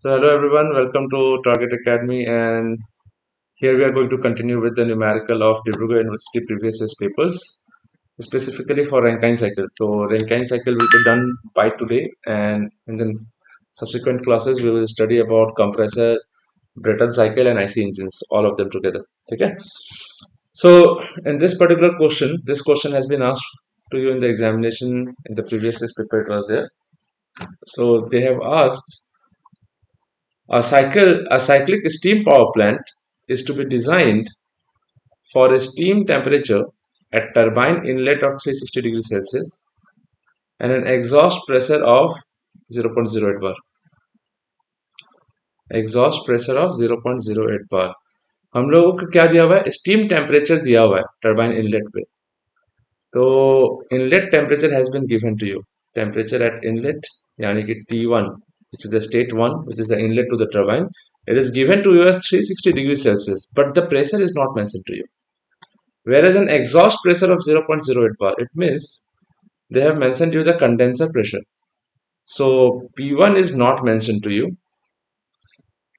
So hello everyone, welcome to Target Academy, and here we are going to continue with the numerical of Dibrugarh University previous year's papers, specifically for Rankine cycle. So Rankine cycle will be done by today, and in the subsequent classes we will study about compressor, Brayton cycle, and IC engines, all of them together. Okay. So in this particular question, this question has been asked to you in the examination in the previous year's paper. It was there. So they have asked a cyclic steam power plant is to be designed for a steam temperature at turbine inlet of 360 degrees Celsius and an exhaust pressure of 0.08 bar. Exhaust pressure of 0.08 bar. हम लोगों को क्या दिया हुआ है? Steam temperature दिया हुआ है टर्बाइन इनलेट पे. तो inlet temperature has been given to you. Temperature at inlet यानी कि T1, which is the state 1, which is the inlet to the turbine, it is given to you as 360 degrees Celsius, but the pressure is not mentioned to you. Whereas an exhaust pressure of 0.08 bar, it means they have mentioned you the condenser pressure. So P1 is not mentioned to you.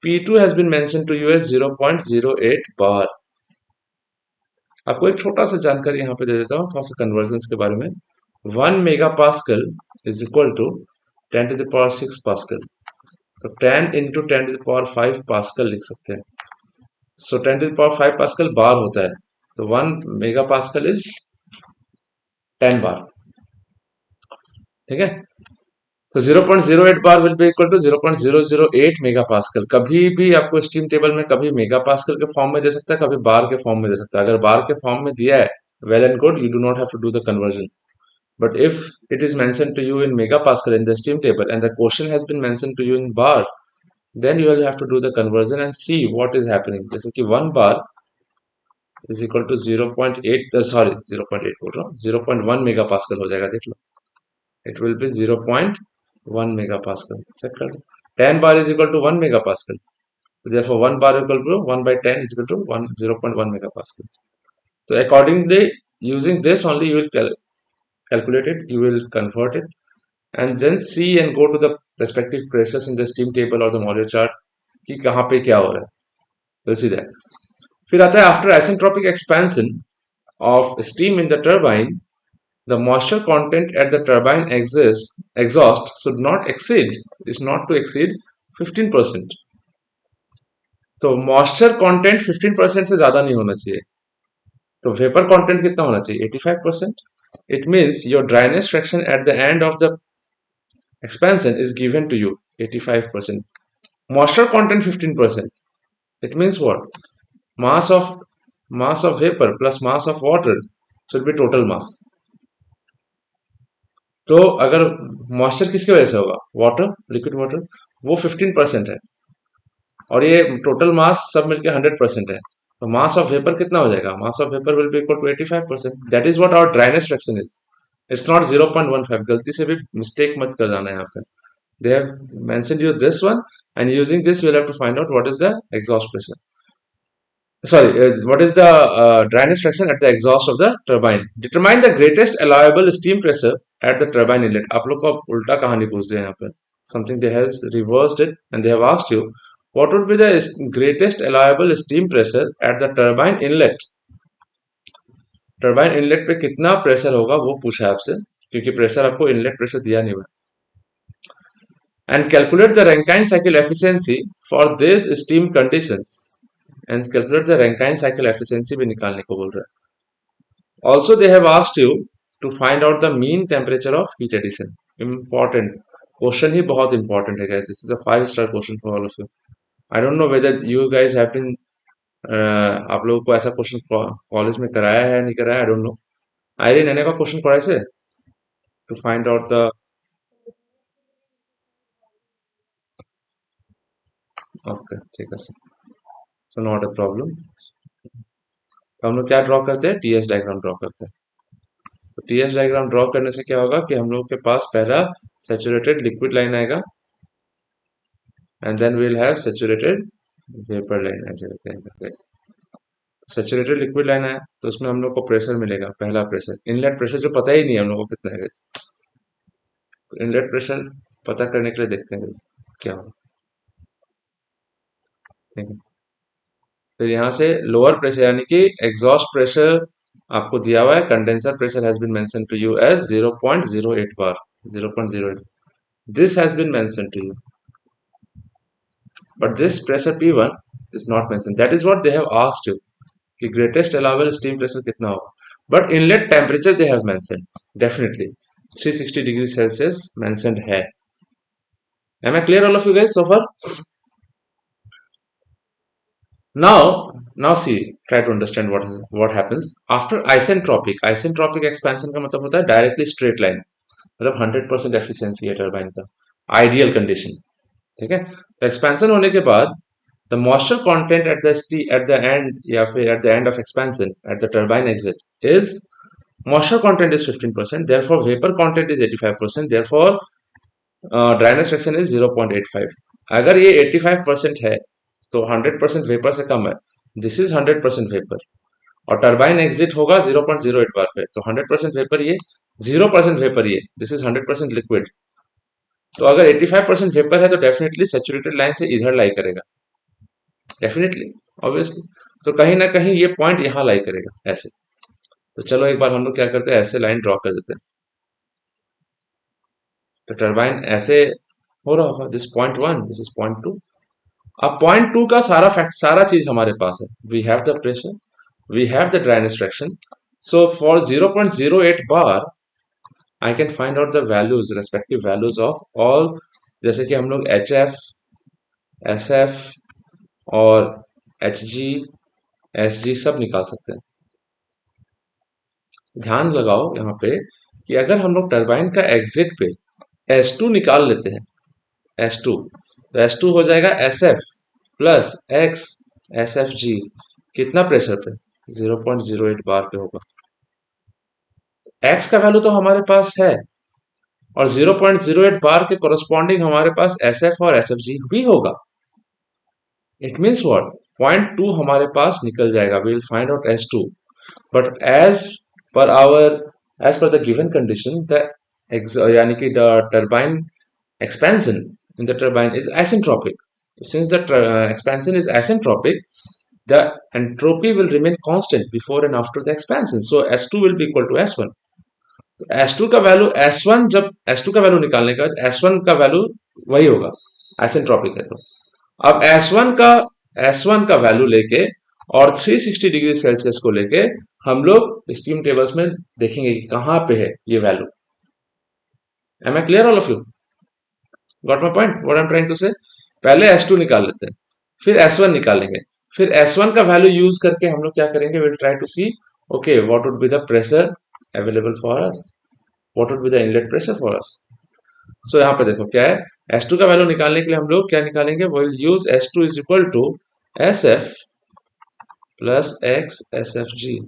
P2 has been mentioned to you as 0.08 bar. आपको एक छोटा सा जानकारी यहाँ पे दे देता हूँ थोड़ा सा कन्वर्जन के बारे में. 1 mega pascal is equal to 10 to the power 6 pascal. तो 10 into 10 to the power 5 pascal लिख सकते हैं. So 10 to the power 5 pascal bar होता है. तो 1 मेगा पास्कल इज 10 बार. ठीक है. तो 0.08 bar will be equal to 0.008 mega pascal. कभी भी आपको स्टीम टेबल में कभी मेगा पास्कल के फॉर्म में दे सकता है, कभी बार के फॉर्म में दे सकता है. अगर बार के फॉर्म में दिया है, well and good, you do not have to do the conversion. But if it is mentioned to you in megapascal in the steam table and the question has been mentioned to you in bar, then you will have to do the conversion and see what is happening. जैसे कि 1 bar is equal to 0.8 sorry 0.8 बोल रहा हूँ 0.1 megapascal हो जाएगा. देख लो, it will be 0.1 megapascal. Check कर लो. 10 bar is equal to 1 megapascal. Therefore 1 bar equal to 1 by 10 is equal to 0.1 megapascal. So accordingly, using this only you will calculate it, you will convert it, and then see and go to the respective pressures in the steam table or the molecular chart कि कहाँ पे क्या हो रहा है. We'll see that. फिर आता है after isentropic expansion of steam in the turbine, the moisture content at the turbine exhaust should not exceed is not to exceed 15%. तो मॉइस्चर कंटेंट 15% से ज्यादा नहीं होना चाहिए. तो वेपर कंटेंट कितना होना चाहिए? 85%. It means your dryness fraction at the end of the expansion is given to you 85%. Moisture content 15%. It means what? Mass of vapor plus mass of water should be total mass. तो अगर moisture किसकी वजह से होगा? Water, liquid water, वो 15% है और ये टोटल मास सब मिलके 100% है. तो मास ऑफ वेपर कितना हो जाएगा? Mass of vapour will be equal to 85%. That is what our dryness fraction is. It's not 0.15. गलती से भी मिस्टेक मत कर जाना है यहाँ पे. They have mentioned you this one, and using this you will have to find out what is the exhaust pressure. Sorry, what is the dryness fraction at the exhaust of the turbine. Determine the greatest allowable steam pressure at the turbine inlet. आप लोग को उल्टा कहानी पूछ दिया यहाँ पे. Something they has reversed it and they have asked you what would be the greatest allowable steam pressure at the turbine inlet. Turbine inlet पे कितना प्रेशर होगा वो पूछा है आपसे, क्योंकि प्रेशर आपको इनलेट प्रेशर दिया नहीं हुआ. And calculate the Rankine cycle efficiency for these steam conditions. And calculate the Rankine cycle efficiency भी निकालने को बोल रहा है. Also they have asked you to find out the mean temperature of heat addition. Important question ही बहुत important है guys. This is a 5-star question for all of you. I don't know whether you guys have been आप लोगों को ऐसा question college में कराया है नहीं कराया, I don't know. आयरिन एने का क्वेश्चन पढ़ाए से to find out the okay ठीक है sir. So not a problem. तो हम लोग क्या ड्रॉ करते हैं? टीएस डायग्राम ड्रॉ करते हैं. तो टीएस डायग्राम ड्रॉ करने से क्या होगा कि हम लोग के पास पहला सैचुरेटेड लिक्विड लाइन आएगा and then we will have saturated vapour line. ऐसे सैचुरेटेड लिक्विड लाइन आया तो उसमें हम लोग को प्रेशर मिलेगा. पहला प्रेशर, इनलेट प्रेशर जो पता ही नहीं है हम लोग को कितना है. इनलेट प्रेशर पता करने के लिए देखते हैं क्या होगा. ठीक है। फिर यहाँ से लोअर प्रेशर यानी कि एग्जॉस्ट प्रेशर आपको दिया हुआ है, condenser pressure has been mention to you as 0.08 bar, 0.08, this has been mentioned to you, but this pressure P1 is not mentioned. That is what they have asked you कि greatest allowable steam pressure कितना होगा, but inlet temperature they have mentioned definitely 360 degree Celsius mentioned है. Am I clear all of you guys so far? Now see, try to understand what happens after isentropic. Isentropic expansion का मतलब होता है directly straight line, मतलब 100% efficiency है turbine का, ideal condition. ठीक है, तो एक्सपेंशन होने के बाद the moisture content at the end या फिर at the end of expansion at the turbine exit is moisture content is 15%, therefore vapour content is 85%, therefore dryness fraction is 0.85. अगर ये 85% है तो 100% वेपर से कम है, दिस इज 100% वेपर, और turbine exit होगा 0.08 बार पे, तो 100% वेपर ये, 0% वेपर ये, दिस इज 100% लिक्विड. तो अगर 85% वेपर है तो डेफिनेटली सैचुरेटेड लाइन से इधर लाई करेगा, डेफिनेटली, ऑब्वियसली. तो कहीं ना कहीं ये पॉइंट यहाँ लाई करेगा ऐसे. तो चलो एक बार हम लोग क्या करते हैं, ऐसे लाइन ड्रॉ कर देते हैं. तो टर्बाइन ऐसे हो रहा होगा, this point one, this is point two. अब पॉइंट टू का सारा फैक्ट, सारा चीज हमारे पास है. We have the pressure, we have the dryness fraction. So for 0.08 bar I can find out the values, respective values of all. जैसे कि हम लोग एच एफ, एस एफ और एच जी, एस जी सब निकाल सकते हैं. ध्यान लगाओ यहाँ पे कि अगर हम लोग टरबाइन का एग्जिट पे S2 निकाल लेते हैं, S2, तो S2 हो जाएगा SF प्लस X SFG, कितना प्रेशर पे, 0.08 बार पे होगा. X का वैल्यू तो हमारे पास है, और 0.08 बार के कोरस्पॉन्डिंग हमारे पास SF और SFG भी होगा. It means what, point two हमारे पास निकल जाएगा, we will find out S2. But per our as per the given condition, the यानी कि the turbine expansion in the turbine is isentropic. Since the expansion is isentropic, the entropy will remain constant before and after the expansion. So S2 will be equal to S1. तो S2 का value, S1 जब S2 का value निकालने का S1 का value वही होगा, isentropic है. तो अब S1 का वैल्यू लेके और 360 डिग्री सेल्सियस को लेके हम लोग स्टीम टेबल्स में देखेंगे कि कहां पे है ये value. Am I clear all of you? Got my point, what I am trying to say? पहले S2 निकाल लेते हैं, फिर S1 निकालेंगे, फिर S1 का वैल्यू यूज करके हम लोग क्या करेंगे, will try to see okay what would be the pressure available for us, what would be the inlet pressure for us. So यहाँ पे देखो क्या है, S2 का वैल्यू निकालने के लिए हम लोग क्या निकालेंगे, will use S2 is equal to SF plus X SFG.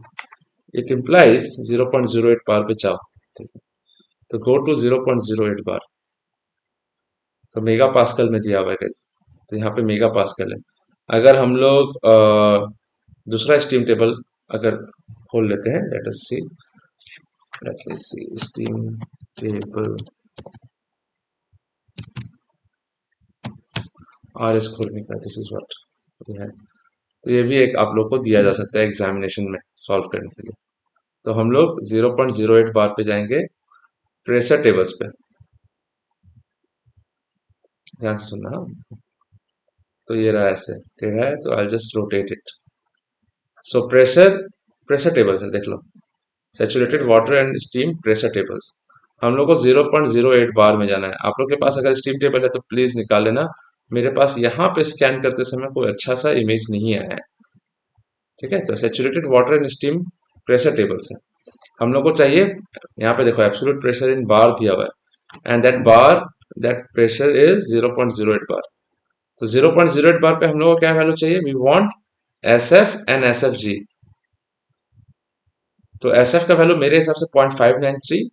It implies 0.08 bar पे जाओ. ठीक है, तो गो टू 0.08 बार. तो मेगा पास्कल में दिया हुआ है गाइस, तो यहाँ पे मेगा पास्कल है. अगर हम लोग दूसरा स्टीम टेबल अगर खोल लेते हैं, लेट अस सी स्टीम टेबल RS खोलने का, दिस इज व्हाट है. तो ये भी एक आप लोग को दिया जा सकता है एग्जामिनेशन में सॉल्व करने के लिए. तो हम लोग 0.08 बार पे जाएंगे प्रेशर टेबल्स पे, ध्यान से सुनना. तो ये रहा ऐसे टेढ़ा है, तो I just rotate it. So pressure tables है, देख लो, saturated water and steam pressure tables. हम लोग को 0.08 बार में जाना है. आप लोग के पास अगर स्टीम टेबल है तो प्लीज निकाल लेना. मेरे पास यहाँ पे स्कैन करते समय कोई अच्छा सा इमेज नहीं आया है. ठीक है, तो saturated water and steam pressure tables है. हम लोग को चाहिए, यहाँ पे देखो एब्सोल्यूट प्रेशर इन बार दिया हुआ है, एंड दैट प्रेशर इज 0.08 बार. तो 0.08 बार पे हम लोग को क्या वैल्यू चाहिए, we want SF and SFG. तो SF का वैल्यू मेरे हिसाब से 0.593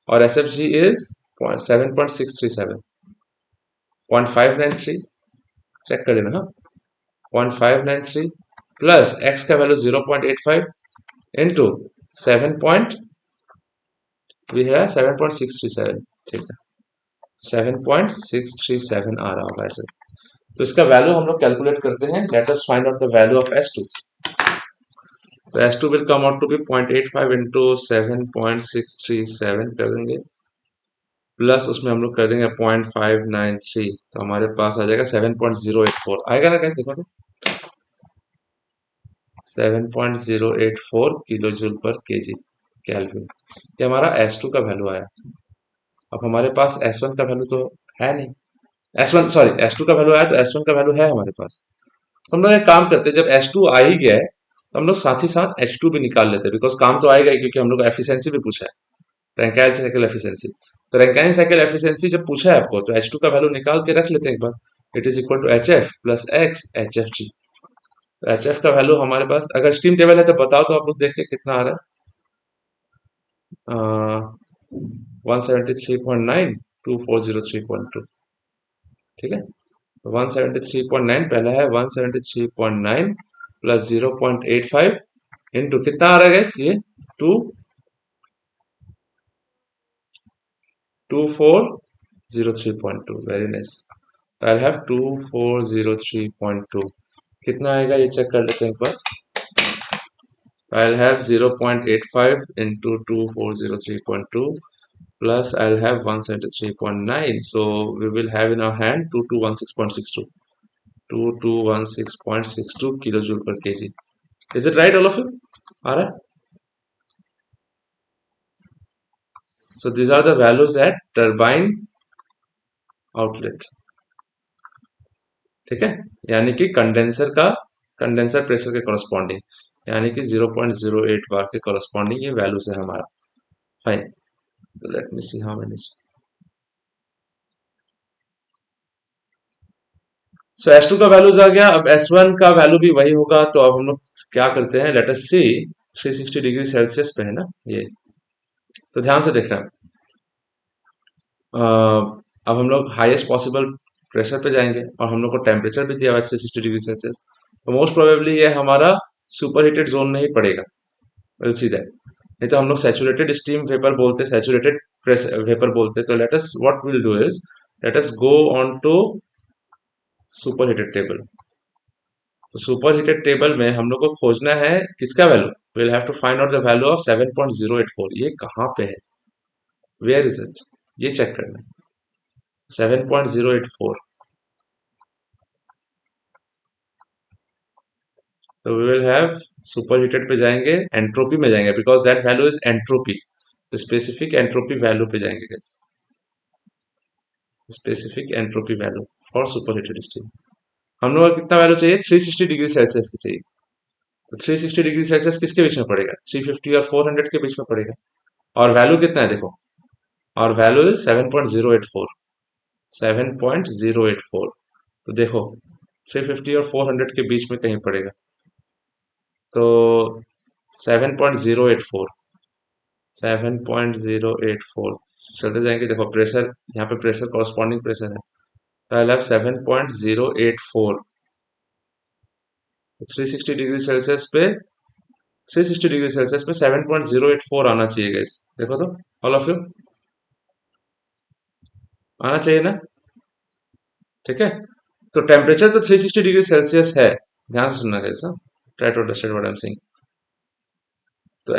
और SFG इज 7.637. 0.593 चेक कर लेना. हाँ, 0.593 प्लस X का वैल्यू 0.85 इंटू 7.637. ठीक है, 7.637 आ रहा होगा ऐसे. तो इसका वैल्यू हम लोग कैलकुलेट करते हैं। Let us find out the value of S2। तो S2 will come out to be 0.85 into 7.637 कर देंगे, प्लस उसमें हम लोग कर देंगे 0.593, तो हमारे पास आ जाएगा 7.084 आएगा ना गाइस, देखो तो 7.084 kilo joule per KG kelvin. ये हमारा S2 का वैल्यू आया। अब हमारे पास S1 का वैल्यू तो है नहीं, S1 सॉरी S2 का वैल्यू आया तो S1 का वैल्यू है हमारे पास। तो हम लोग एक काम करते हैं, जब S2 आ ही गया है तो हम लोग साथ ही साथ H2 भी निकाल लेते हैं, बिकॉज काम तो आएगा ही, क्योंकि हम लोग एफिशिएंसी भी पूछा है, रैंकाइन साइकिल एफिशिएंसी। तो रैंकाइन साइकिल एफिशिएंसी जब पूछा है आपको, तो H2 का वैल्यू निकाल के रख लेते हैं एक बार। It is equal to HF plus x HFG। तो HF का वैल्यू हमारे पास, अगर स्टीम टेबल है तो बताओ तो आप लोग देख के कितना आ रहा है। 173.9 2403.2, ठीक है। 173.9 पहला है, 173.9 प्लस 0.85 इंटू कितना आ रहा है गैस, ये 2403.2। Very nice. आई हैव 2403.2, कितना आएगा ये चेक कर लेते हैं एक बार। I'll have 0.85 into 2403.2 plus I'll have 173.9. So we will have in our hand 2216.62. 2216.62 kilojoule per kg. Is it right, all of you? Alright. So these are the values at turbine outlet. ठीक है, यानी कि condenser pressure के corresponding, यानी कि 0.08 बार के corresponding ये values है हमारा। फाइन, तो let me see how many. So S2 का वैल्यूज आ गया। अब S1 का वैल्यू भी वही होगा, तो अब हम लोग क्या करते हैं, लेट अस सी 360 डिग्री सेल्सियस पे है ना ये, तो ध्यान से देखना। अब हम लोग हाईएस्ट पॉसिबल प्रेशर पे जाएंगे और हम लोग को टेम्परेचर भी दिया हुआ है 360 डिग्री सेल्सियस, तो मोस्ट प्रोबेबली ये हमारा सुपर हीटेड जोन में ही पड़ेगा। Will see that. नहीं तो हम लोग सैचुरेटेड स्टीम वेपर बोलते, सैचुरेटेड प्रेस वेपर बोलते। तो let us what will do is, let us go on to super heated table. तो सुपर हीटेड टेबल में हम लोग को खोजना है किसका value, will have to find out the value of 7.084। ये कहाँ पे है, वेयर इज इट, ये चेक करना है। 7.084, तो we will have super heated पे जाएंगे, एंट्रोपी में जाएंगे, because that value is entropy. तो स्पेसिफिक एंट्रोपी वैल्यू पे जाएंगे guys, specific entropy value for super heated steam. हम लोग को कितना वैल्यू चाहिए, 360 डिग्री सेल्सियस की चाहिए। तो 360 डिग्री सेल्सियस किसके बीच में पड़ेगा, 350 और 400 के बीच में पड़ेगा। और वैल्यू कितना है देखो, और वैल्यू इज 7.084, 7.084। तो देखो 350 और 400 के बीच में कहीं पड़ेगा, तो 7.084, 7.084 चलते जाएंगे। देखो प्रेशर, यहाँ पे प्रेशर कॉरस्पॉन्डिंग प्रेशर है, तो आई हैव 7.084। 360 डिग्री सेल्सियस पे, 360 डिग्री सेल्सियस पे 7.084 आना चाहिए गाइस, देखो तो ऑल ऑफ यू, आना चाहिए ना, ठीक है। तो टेम्परेचर तो 360 डिग्री सेल्सियस है, ध्यान से सुनना guys, try to understand what I am saying. तो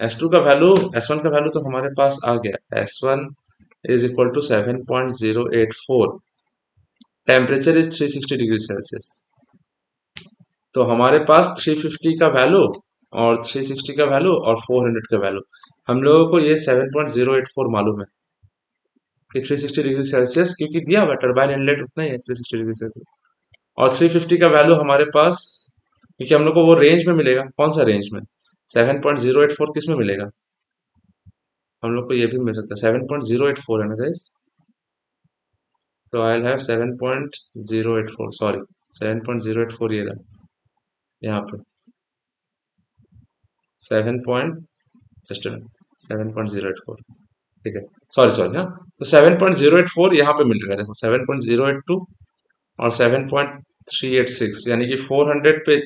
S2 का वैल्यू, S1 का वैल्यू तो हमारे पास आ गया, S1 is equal to 7.084, temperature is 360 degree Celsius. तो हमारे पास 350 का वैल्यू और 360 का वैल्यू और 400 का वैल्यू, हम लोगों को ये 7.084 मालूम है कि 360 डिग्री सेल्सियस, क्योंकि दिया हुआ टरबाइन इनलेट उतना ही है 360 डिग्री सेल्सियस। और 350 का वैल्यू हमारे पास, क्योंकि हम लोग को वो रेंज में मिलेगा, कौन सा रेंज में, 7.084 किस में मिलेगा, हम लोग को ये भी मिल सकता है 7.084 है ना गाइस। तो आई हैव 7.084, सॉरी 7.084 ये रहा यहाँ पे, 7 पॉइंट जस्ट 7.084, ठीक है, सॉरी सॉरी, हाँ। तो 7.084 यहाँ पे मिल रहा है, देखो 7.082 और 7.386, यानी कि 400 पे।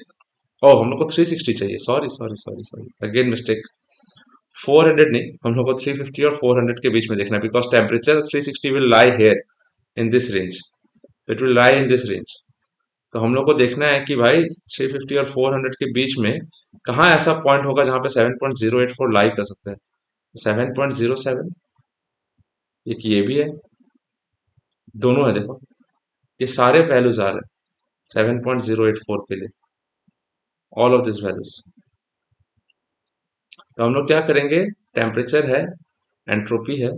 ओ हम लोग को 360 चाहिए, sorry sorry sorry sorry, again mistake. 400 नहीं, हम लोग को 350 और 400 के बीच में देखना है, because temperature 360 will lie here in this range, it will lie in this range. तो हम लोग को देखना है कि भाई 350 और 400 के बीच में कहाँ ऐसा पॉइंट होगा जहां पे 7.084 लाई कर सकते हैं। 7.07, एक ये भी है, दोनों है देखो, ये सारे वैल्यूज आ रहे हैं 7.084 के लिए, ऑल ऑफ दिस वैल्यूज। तो हम लोग क्या करेंगे, टेम्परेचर है, एंट्रोपी है,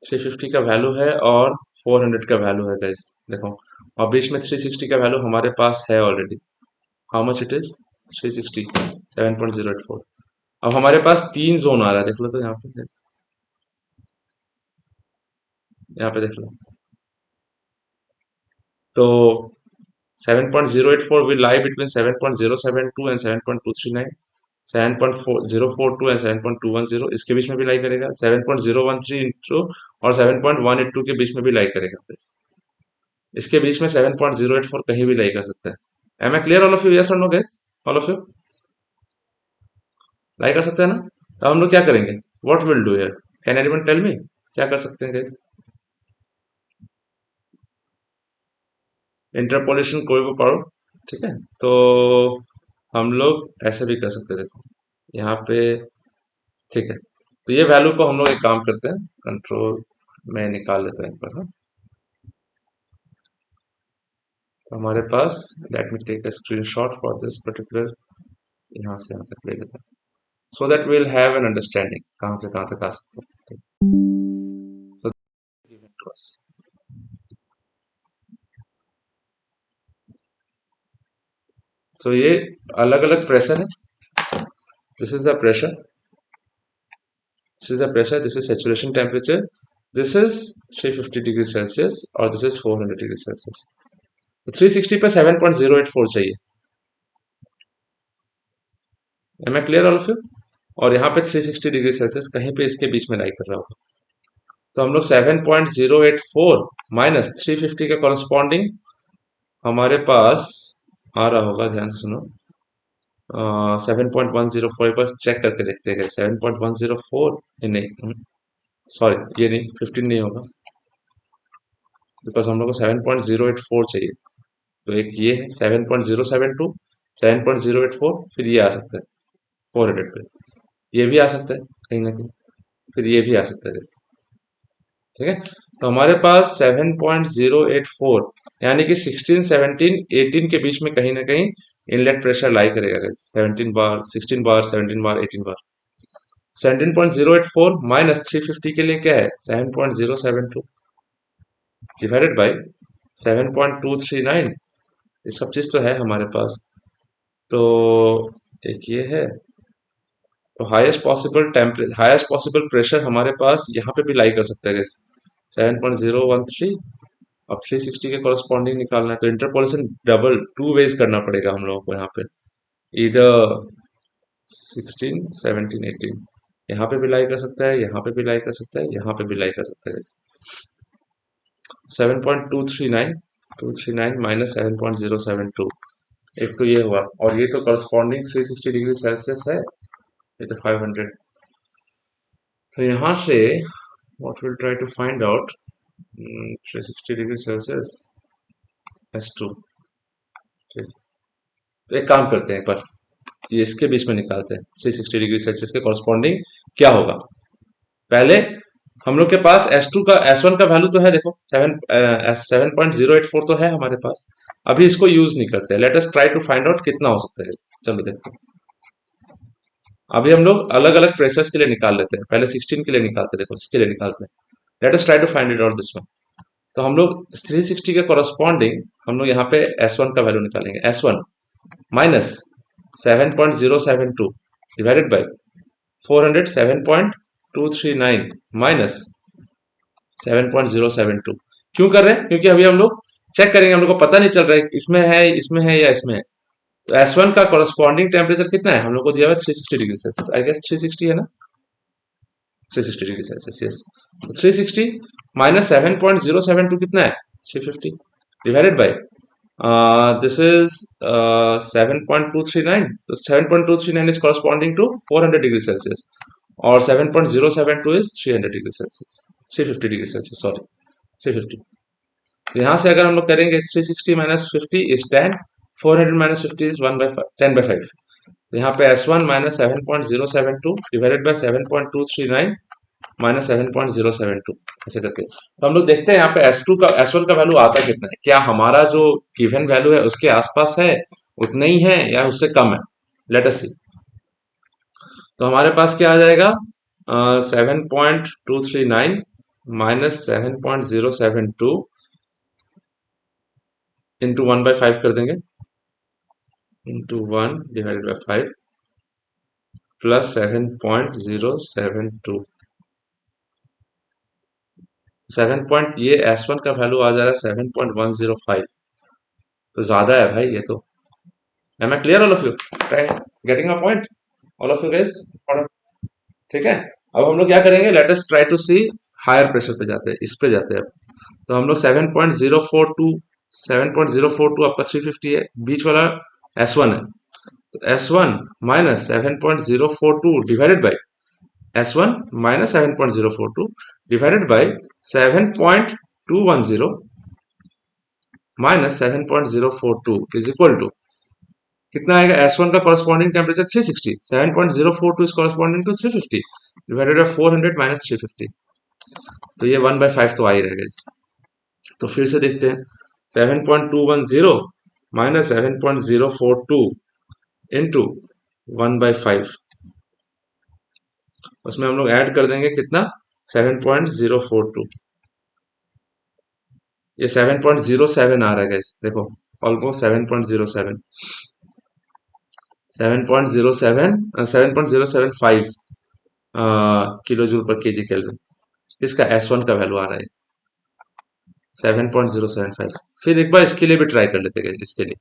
350 का वैल्यू है और 400 का वैल्यू है गाइस, देखो, और बीच में 360 का वैल्यू हमारे पास है already. How much it is, 360, 7.084। अब हमारे पास तीन जोन आ रहा है, देख लो तो यहाँ पे guys, यहाँ पे देख लो। तो 7.084 will lie between 7.072 and 7.239, 7.042 and 7.210 इसके बीच में भी लाई करेगा, 7.013 इंटू और 7.182 के बीच में भी लाई करेगा। इसके बीच में 7.084 कहीं भी लाई कर सकता है। Am I clear all of you, yes और no guys, all of you लाई कर सकते हैं ना। तो हम लोग क्या करेंगे, what will do here, can anyone tell me, क्या कर सकते हैं गाइस। इंटरपोलेशन कोई भी पढ़ो, ठीक है। तो हम लोग ऐसे भी कर सकते हैं, देखो यहाँ पे, ठीक है। तो ये वैल्यू को हम लोग एक काम करते हैं, कंट्रोल में निकाल लेते हैं एक बार, हाँ। तो हमारे पास, let me take a screenshot for this particular, यहाँ से यहाँ तक ले लेते हैं, so that we'll have an understanding कहाँ से कहाँ तक आ सकते हैं। सो गिवन टू अस, सो ये अलग अलग प्रेशर है, this is the pressure, this is the pressure, this is saturation temperature, this is 350 degree Celsius और this is 400 डिग्री सेल्सियस। 360 पे 7.084 चाहिए, am I clear all of you. और यहाँ पे 360 डिग्री सेल्सियस कहीं पे इसके बीच में लाई कर रहा होगा। तो हम लोग 7.084 माइनस 350 के कॉरस्पॉन्डिंग हमारे पास आ रहा होगा, ध्यान से सुनो, 7.104, एक बार चेक करके देखते हैं 7.104, नहीं सॉरी ये नहीं, 15 नहीं होगा, बिकॉज हम लोग को 7.084 चाहिए। तो एक ये है 7.072, 7.084, फिर ये आ सकता है 400 पे, ये भी आ सकता है कहीं ना कहीं, फिर ये भी आ सकता है, ठीक है। तो हमारे पास 7.084 यानी कि 16, 17, 18 के बीच में कहीं ना कहीं इनलेट प्रेशर लाई करेगा, 17 बार, 16 बार, 17 बार, 18 बार। 17.084 माइनस 350 के लिए क्या है, 7.072 डिवाइडेड बाई 7.239, ये सब चीज तो है हमारे पास। तो एक ये है, तो हाईएस्ट पॉसिबल प्रेशर हमारे पास यहाँ पे भी लाई कर सकता है, 7.013। अब 360 के कॉरस्पॉन्डिंग निकालना है, तो इंटरपोलेशन डबल, टू वेज करना पड़ेगा हम लोगों को यहाँ पे, इधर 16, 17, 18, यहाँ पे भी लाई कर सकता है, यहाँ पे भी लाई कर सकता है, यहाँ पे भी लाई कर सकता है। 7.239 माइनस 7.072, एक तो ये हुआ, और ये तो करस्पॉन्डिंग 360 डिग्री सेल्सियस है, ये तो 500। तो यहाँ से what will try to find out 360 degree Celsius S2, ठीक। तो एक काम करते हैं, एक बार ये इसके बीच में निकालते हैं, 360 डिग्री सेल्सियस के कॉरस्पॉन्डिंग क्या होगा। पहले हम लोग के पास S2 का, S1 का वैल्यू तो है, देखो 7.084 तो है हमारे पास, अभी इसको यूज नहीं करते, let us try to find out कितना हो सकता है, चलो देखते हैं। अभी हम लोग अलग अलग प्रेशर्स के लिए निकाल लेते हैं, पहले 16 के लिए निकालते हैं, देखो इसके लिए निकालते हैं, let us try to find it out this one. तो हम लोग 360 के कॉरस्पॉन्डिंग हम लोग यहाँ पे S1 का वैल्यू निकालेंगे, S1 minus 7.072 divided by 400, 7.239 minus 7.072। क्यों कर रहे हैं, क्योंकि अभी हम लोग चेक करेंगे, हम लोग को पता नहीं चल रहा है इसमें है या इसमें है। तो S1 का कॉरस्पॉन्डिंग टेम्परेचर कितना है, हम लोग को दिया हुआ है 360 डिग्री सेल्सियस, आई गेस 360 है ना, 360 डिग्री सेल्सियस, यस। तो 360 माइनस 7.072 कितना है, 350 डिवाइडेड बाई दिस इज 7.239, तो 7.239 is corresponding to 400 degree Celsius, और 7.072 is 300 degree Celsius, 350 degree Celsius, sorry 350। यहाँ से अगर हम लोग करेंगे 360 माइनस 50 इज 10, 400 माइनस 50 इज 10/5। तो यहाँ पे S1 minus 7.072 divided by 7.239 minus 7.072 ऐसे करके। तो हम लोग देखते हैं यहाँ पे S2 का S1 का वैल्यू आता कितना है, क्या हमारा जो गिवन वैल्यू है उसके आसपास है, उतना ही है या उससे कम है। लेट अस सी। तो हमारे पास क्या आ जाएगा, 7.239 माइनस 7.072 इंटू 1/5 कर देंगे, into 1 divided by 5 plus 7.072। 7 point, ये S1 का वैल्यू आ जा रहा है 7.105, तो ज्यादा है भाई ये तो। Am I clear all of you, getting a point all of you guys. ठीक है, अब हम लोग क्या करेंगे, let us try to see higher pressure पे जाते हैं, इस पे जाते हैं अब। तो हम लोग 7.042 आपका 350 है, बीच वाला S1 है, तो S1 minus 7.042 divided by S1 minus 7.042 divided by 7.210 minus 7.042 is equal to कितना आएगा। S1 का corresponding temperature 360, 7.042 is corresponding to 350 divided by 400 minus 350, तो ये 1/5 तो आ ही रहेगा इस। तो फिर से देखते हैं, 7.210 माइनस 7.042 इंटू 1/5, उसमें हम लोग ऐड कर देंगे कितना, 7.042, ये 7.07 आ रहा है गाइस, देखो almost 7.07, 7.075 kilo joule per KG kelvin, इसका S1 का वैल्यू आ रहा है 7.075। फिर एक बार इसके लिए भी ट्राई कर लेते हैं, इसके लिए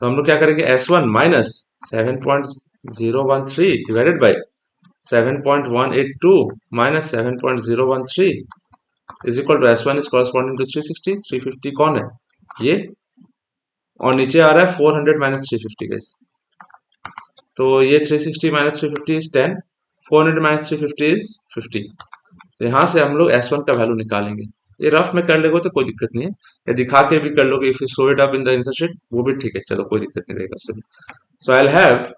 तो हम लोग क्या करेंगे, S1 minus 7.013 divided by 7.182 minus 7.013 is equal to S1 is corresponding to 360, 350 कौन है ये, और नीचे आ रहा है 400 माइनस 350 गाइस। तो ये 360 माइनस 350 इज 10, 400 माइनस 350 इज 50। तो यहाँ से हम लोग S1 का वैल्यू निकालेंगे, ये रफ में कर लेगा तो कोई दिक्कत नहीं है, या दिखा के भी कर लोगे, if you show it up in the answer sheet वो भी ठीक है, चलो कोई दिक्कत नहीं रहेगा उससे। So I will have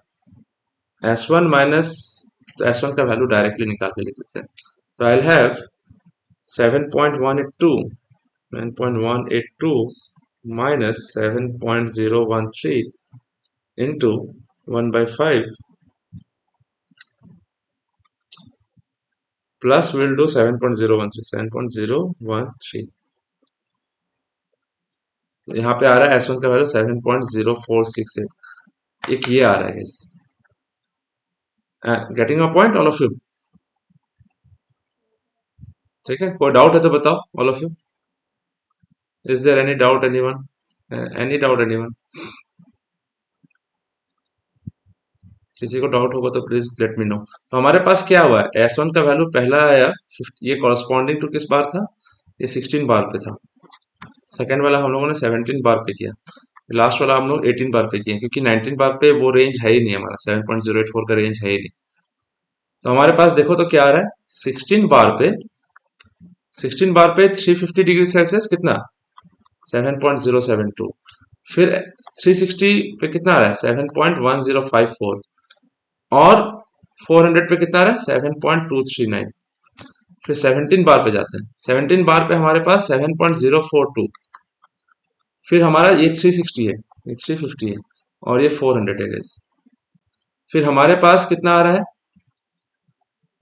S1 minus, तो S1 का वैल्यू डायरेक्टली निकाल के लिख लेते हैं, तो I will have 7.182 minus 7.013 into 1/5 plus we'll do 7.013 यहाँ पे आ रहा है S1 का वैल्यू 7.0468, एक ये आ रहा है इस, getting a point all of you. ठीक है, कोई डाउट है तो बताओ all of you, is there any doubt, anyone, any doubt anyone, किसी को डाउट होगा तो प्लीज लेट मी नो। तो हमारे पास क्या हुआ है, S1 का वैल्यू पहला आया 50, ये कॉरस्पॉन्डिंग टू किस बार था, ये 16 बार पे था, सेकेंड वाला हम लोगों ने 17 बार पे किया, लास्ट वाला हम लोग 18 बार पे किए, क्योंकि 19 बार पे वो रेंज है ही नहीं, हमारा 7.084 का रेंज है ही नहीं। तो हमारे पास देखो तो क्या आ रहा है, 16 बार पे 350 डिग्री सेल्सियस कितना, 7.072, फिर 360 पे कितना आ रहा है 7.1054, और 400 पे कितना आ रहा है 7.239, फिर 17 बार पे जाते हैं, 17 बार पे हमारे पास 7.042, फिर हमारा ये 360 है, ये 350 है, और ये 400 है गाइस। फिर हमारे पास कितना आ रहा है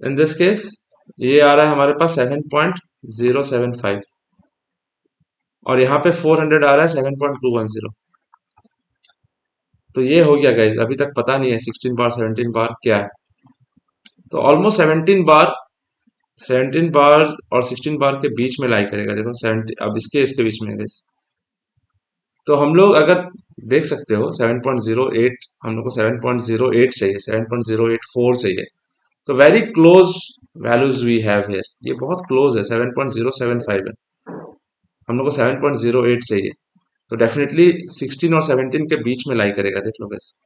इन दिस केस, ये आ रहा है हमारे पास 7.075, और यहाँ पे 400 आ रहा है 7.210। तो ये हो गया गाइस, अभी तक पता नहीं है 16 बार 17 बार क्या है, तो ऑलमोस्ट 17 बार और 16 बार के बीच में लाई करेगा, देखो 70, अब इसके बीच में है गाइस। तो हम लोग अगर देख सकते हो 7.08, हम लोग को 7.08 चाहिए, 7.084 चाहिए, तो very close values we have here, ये बहुत क्लोज है, 7.075 है, हम लोग को 7.08 चाहिए, तो डेफिनेटली 16 और 17 के बीच में लाई करेगा, देख लो बस,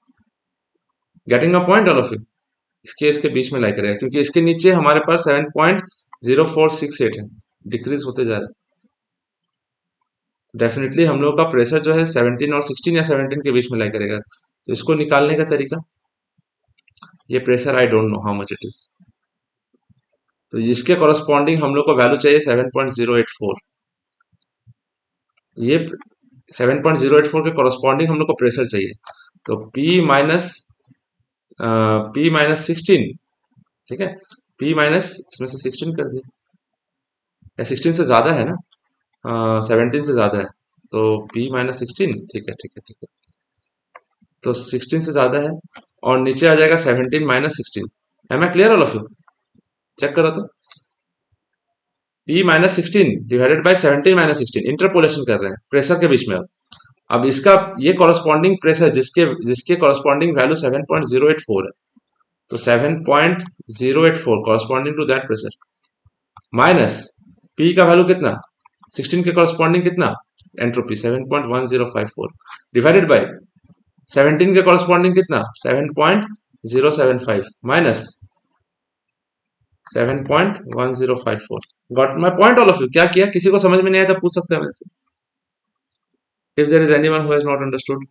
getting a point all of you, इसके बीच में लाई करेगा, क्योंकि इसके नीचे हमारे पास 7.0468 है, डिक्रीज होते जा रहा है। डेफिनेटली हम लोग का प्रेशर जो है 17 और 16 या 17 के बीच में लाई करेगा। तो इसको निकालने का तरीका, ये pressure I don't know how much it is, तो इसके कॉरस्पॉन्डिंग हम लोग को वैल्यू चाहिए 7.084। ये 7.084 के कॉरस्पॉन्डिंग हम लोग को प्रेशर चाहिए। तो P माइनस 16, ठीक है, P माइनस इसमें से 16 कर दिए, या 16 से ज्यादा है ना, 17 से ज्यादा है, तो P-16, ठीक है, तो 16 से ज्यादा है, और नीचे आ जाएगा 17 - 16। Am I clear all of you? Check करो तो, P-16 डिवाइडेड बाई 17 - 16, इंटरपोलेशन कर रहे हैं प्रेशर के बीच में। अब इसका ये कॉरस्पॉन्डिंग प्रेशर जिसके जिसके कॉरस्पॉन्डिंग वैल्यू 7.084 है, तो 7.084 corresponding to that pressure, minus P का वैल्यू कितना, 16 के कॉरस्पॉन्डिंग कितना, एंट्रोपी 7.1054, डिवाइडेड बाय 17 के कॉरस्पॉन्डिंग कितना, 7.075, minus 7.1054। Got my point all of you? क्या किया? किसी को समझ में नहीं आया तो पूछ सकते हैं मेरे से, if there is anyone who has not understood.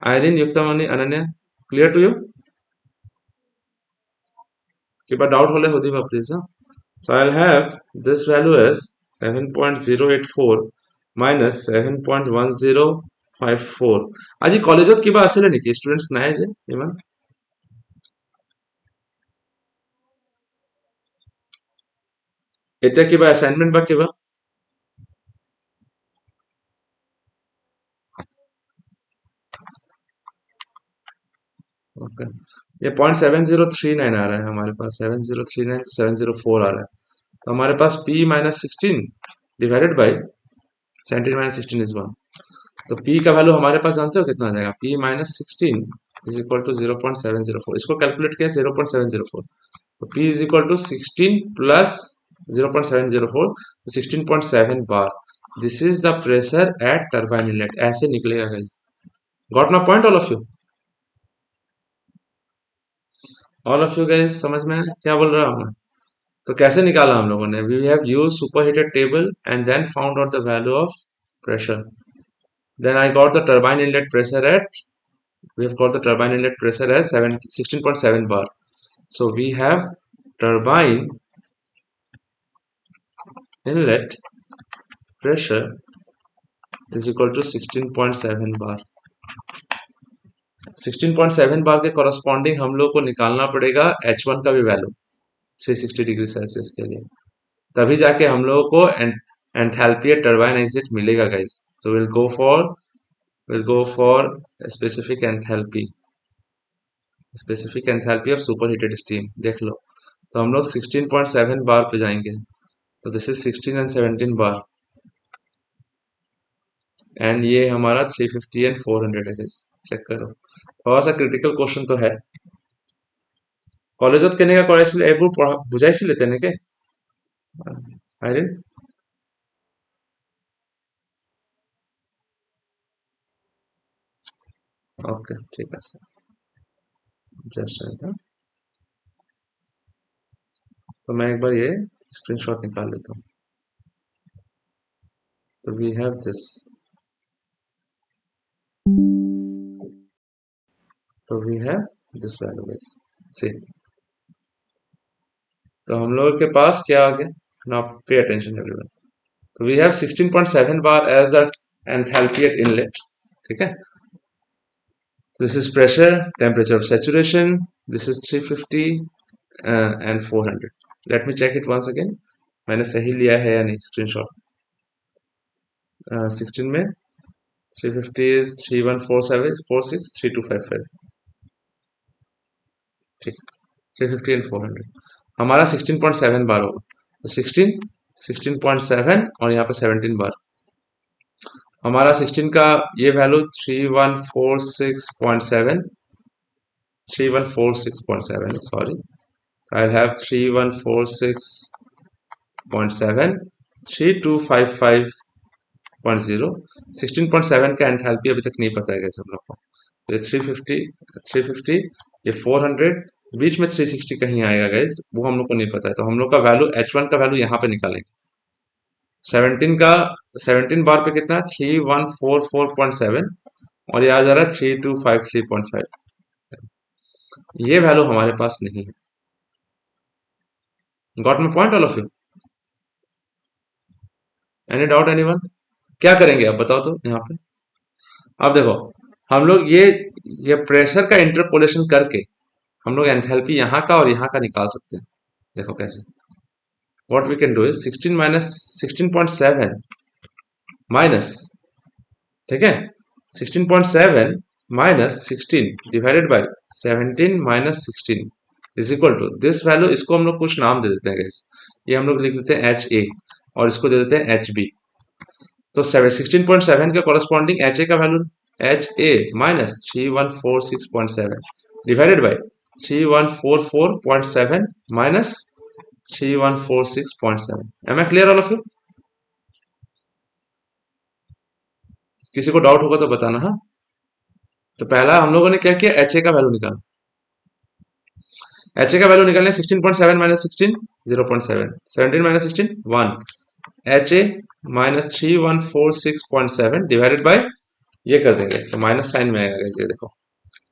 Irene, Yuktamani, Ananya, clear to you? किबा डाउट होले होदिबा please. So I'll have this value as 7.084 minus 7.1054। আজি কলেজত কিবা আছিলে নেকি স্টুডেন্টস নাই যে ইমান? এতিয়া কিবা অ্যাসাইনমেন্ট বা কিবা? ओके, ये 0.7039 आ रहा है हमारे पास, 7039 तो 704 आ रहा है। तो हमारे पास P-16 डिवाइडेड बाई 17 - 16 इज 1। तो P का वैल्यू हमारे पास जानते हो कितना आ जाएगा, P-16 इज इक्वल टू 0.704। इसको कैलकुलेट किया 0.704, तो P is equal to 16 plus 0.704, 16.7 bar. This is the pressure at turbine inlet, ऐसे निकलेगा guys. Got my point all of you? All of you guys समझ में क्या बोल रहा हूँ मैं? तो कैसे निकाला हम लोगों ने, we have use super heated table and then found out the value of pressure. Then I got the turbine inlet pressure at, we have got the turbine inlet pressure as 16.7 bar. So we have turbine inlet pressure is equal to 16.7 bar। 16.7 बार के corresponding हम लोग को निकालना पड़ेगा H1 का भी value 360 degree Celsius के लिए, तभी जाके हम लोगों को एंथैल्पी एट टरबाइन एग्जिट मिलेगा गाइस। तो we'll go for specific enthalpy of super heated steam. देख लो, तो हम लोग 16.7 बार पे जाएंगे, तो this is 16 and 17 bar, and ये हमारा 350 एंड 400 है। चेक करो, थोड़ा सा क्रिटिकल क्वेश्चन तो है। কলেজত কেনেকৈ কৰাইছিলে এইবোৰ বুজাইছিলে তেনেকে আইৰিন? ओके ठीक है, जस्ट तो मैं एक बार ये स्क्रीनशॉट निकाल लेता हूँ। तो वी हैव दिस, तो we have this value is C. तो हम लोगों के पास क्या आ गया, नाउ पे अटेंशन एवरीवन। तो we have 16.7 bar as the enthalpy at inlet, ठीक है। This is pressure, temperature of saturation, this is 350 and 400। Let me check it once again, मैंने सही लिया है या नहीं स्क्रीनशॉट। 16 में 350 is 314746 3255, ठीक, 350 and 400 हमारा 16.7 बार होगा। तो 16.7 और यहाँ पे 17 बार। हमारा 16 का ये वैल्यू 3146.7 सॉरी, I'll have 3146.7 3255.0। 16.7 का एंथैल्पी अभी तक नहीं पता है कैसे हम लोग को। तो 350 ये 400, बीच में 360 कहीं आएगा गाइस, वो हम लोग को नहीं पता है। तो हम लोग का वैल्यू H1 का वैल्यू यहाँ पे निकालेंगे। 17 बार पे कितना 3144.7 और ये आ जा रहा है 3253.5। ये वैल्यू हमारे पास नहीं है। Got my point all of you? Any doubt anyone? क्या करेंगे अब बताओ तो यहाँ पे। अब देखो हम लोग ये प्रेशर का इंटरपोलेशन करके हम लोग एंथैल्पी यहाँ का और यहाँ का निकाल सकते हैं। देखो कैसे। What we can do is 16 minus 16.7 minus, ठीक है, 16.7 minus 16 divided by 17 minus 16 is equal to this value. इसको हम लोग कुछ नाम दे देते हैं गाइस। ये हम लोग लिख देते हैं एच ए और इसको दे देते हैं एच बी। तो 16.7 के कॉरेस्पॉन्डिंग एच ए का value H A minus 3146.7 divided by 3144.7 minus 3146.7। Am I clear all of you? किसी को डाउट होगा तो बताना। हाँ, तो पहला हम लोगों ने क्या किया, एच ए का वैल्यू निकाला। एच ए का वैल्यू निकालने 16.7 minus 16 0.7, 17 minus 16 1, H A minus 3146.7 divided bye ये कर देंगे तो माइनस साइन में आएगा ये देखो।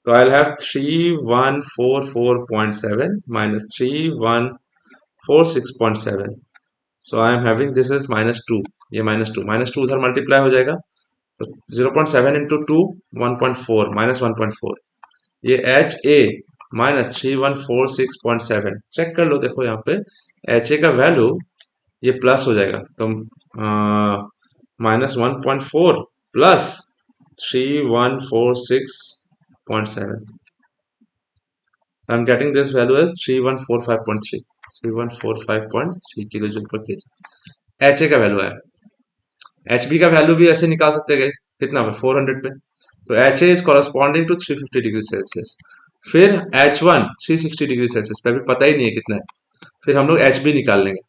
तो I have 3144.7 minus 3146.7। So I am having this is -2। ये -2 उधर मल्टीप्लाई हो जाएगा तो 0.7 इंटू 2 1.4 -1.4। ये एच ए माइनस 3146.7 चेक कर लो। देखो यहाँ पे एच ए का वैल्यू ये प्लस हो जाएगा तो -1.4 plus 3146.7। I'm getting this value as 3145.3 3145.3 kilo joule per KG H A का वैल्यू है। एच बी का वैल्यू भी ऐसे निकाल सकते हैं गाइस, कितना पे 400 पे। तो H A is corresponding to 350 degree Celsius. फिर एच वन 360 डिग्री सेल्सियस पे अभी पता ही नहीं है कितना है। फिर हम लोग एच बी निकाल लेंगे।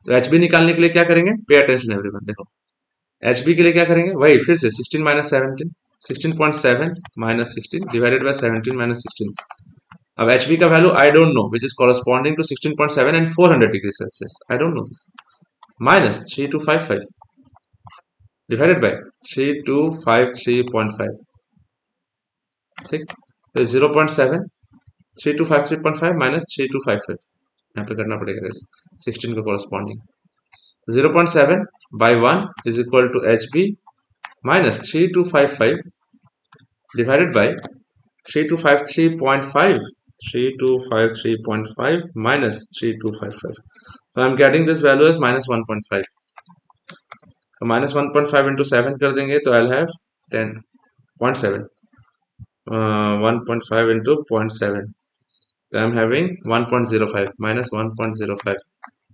तो एच बी निकालने के लिए क्या करेंगे, पे अटेंशन एवरीवन। देखो एच बी के लिए क्या करेंगे, वही फिर से 16 minus 17 16.7 minus 16 divided by 17 minus 16। अब एच बी का value I don't know which is corresponding to 16.7 and 400 degree Celsius. I don't know this. Minus 3255 divided by 3253.5। ठीक, तो 0.7 3253.5 माइनस 3255 यहाँ पे करना पड़ेगा 16 का corresponding. 0.7 by 1 is equal to HB minus 3255 divided by 3253.5 3253.5 minus 3255. So I am getting this value as minus 1.5. So minus 1.5 into 7 कर देंगे तो I'll have 10.7. 1.5 into 0.7. So I am having 1.05 minus 1.05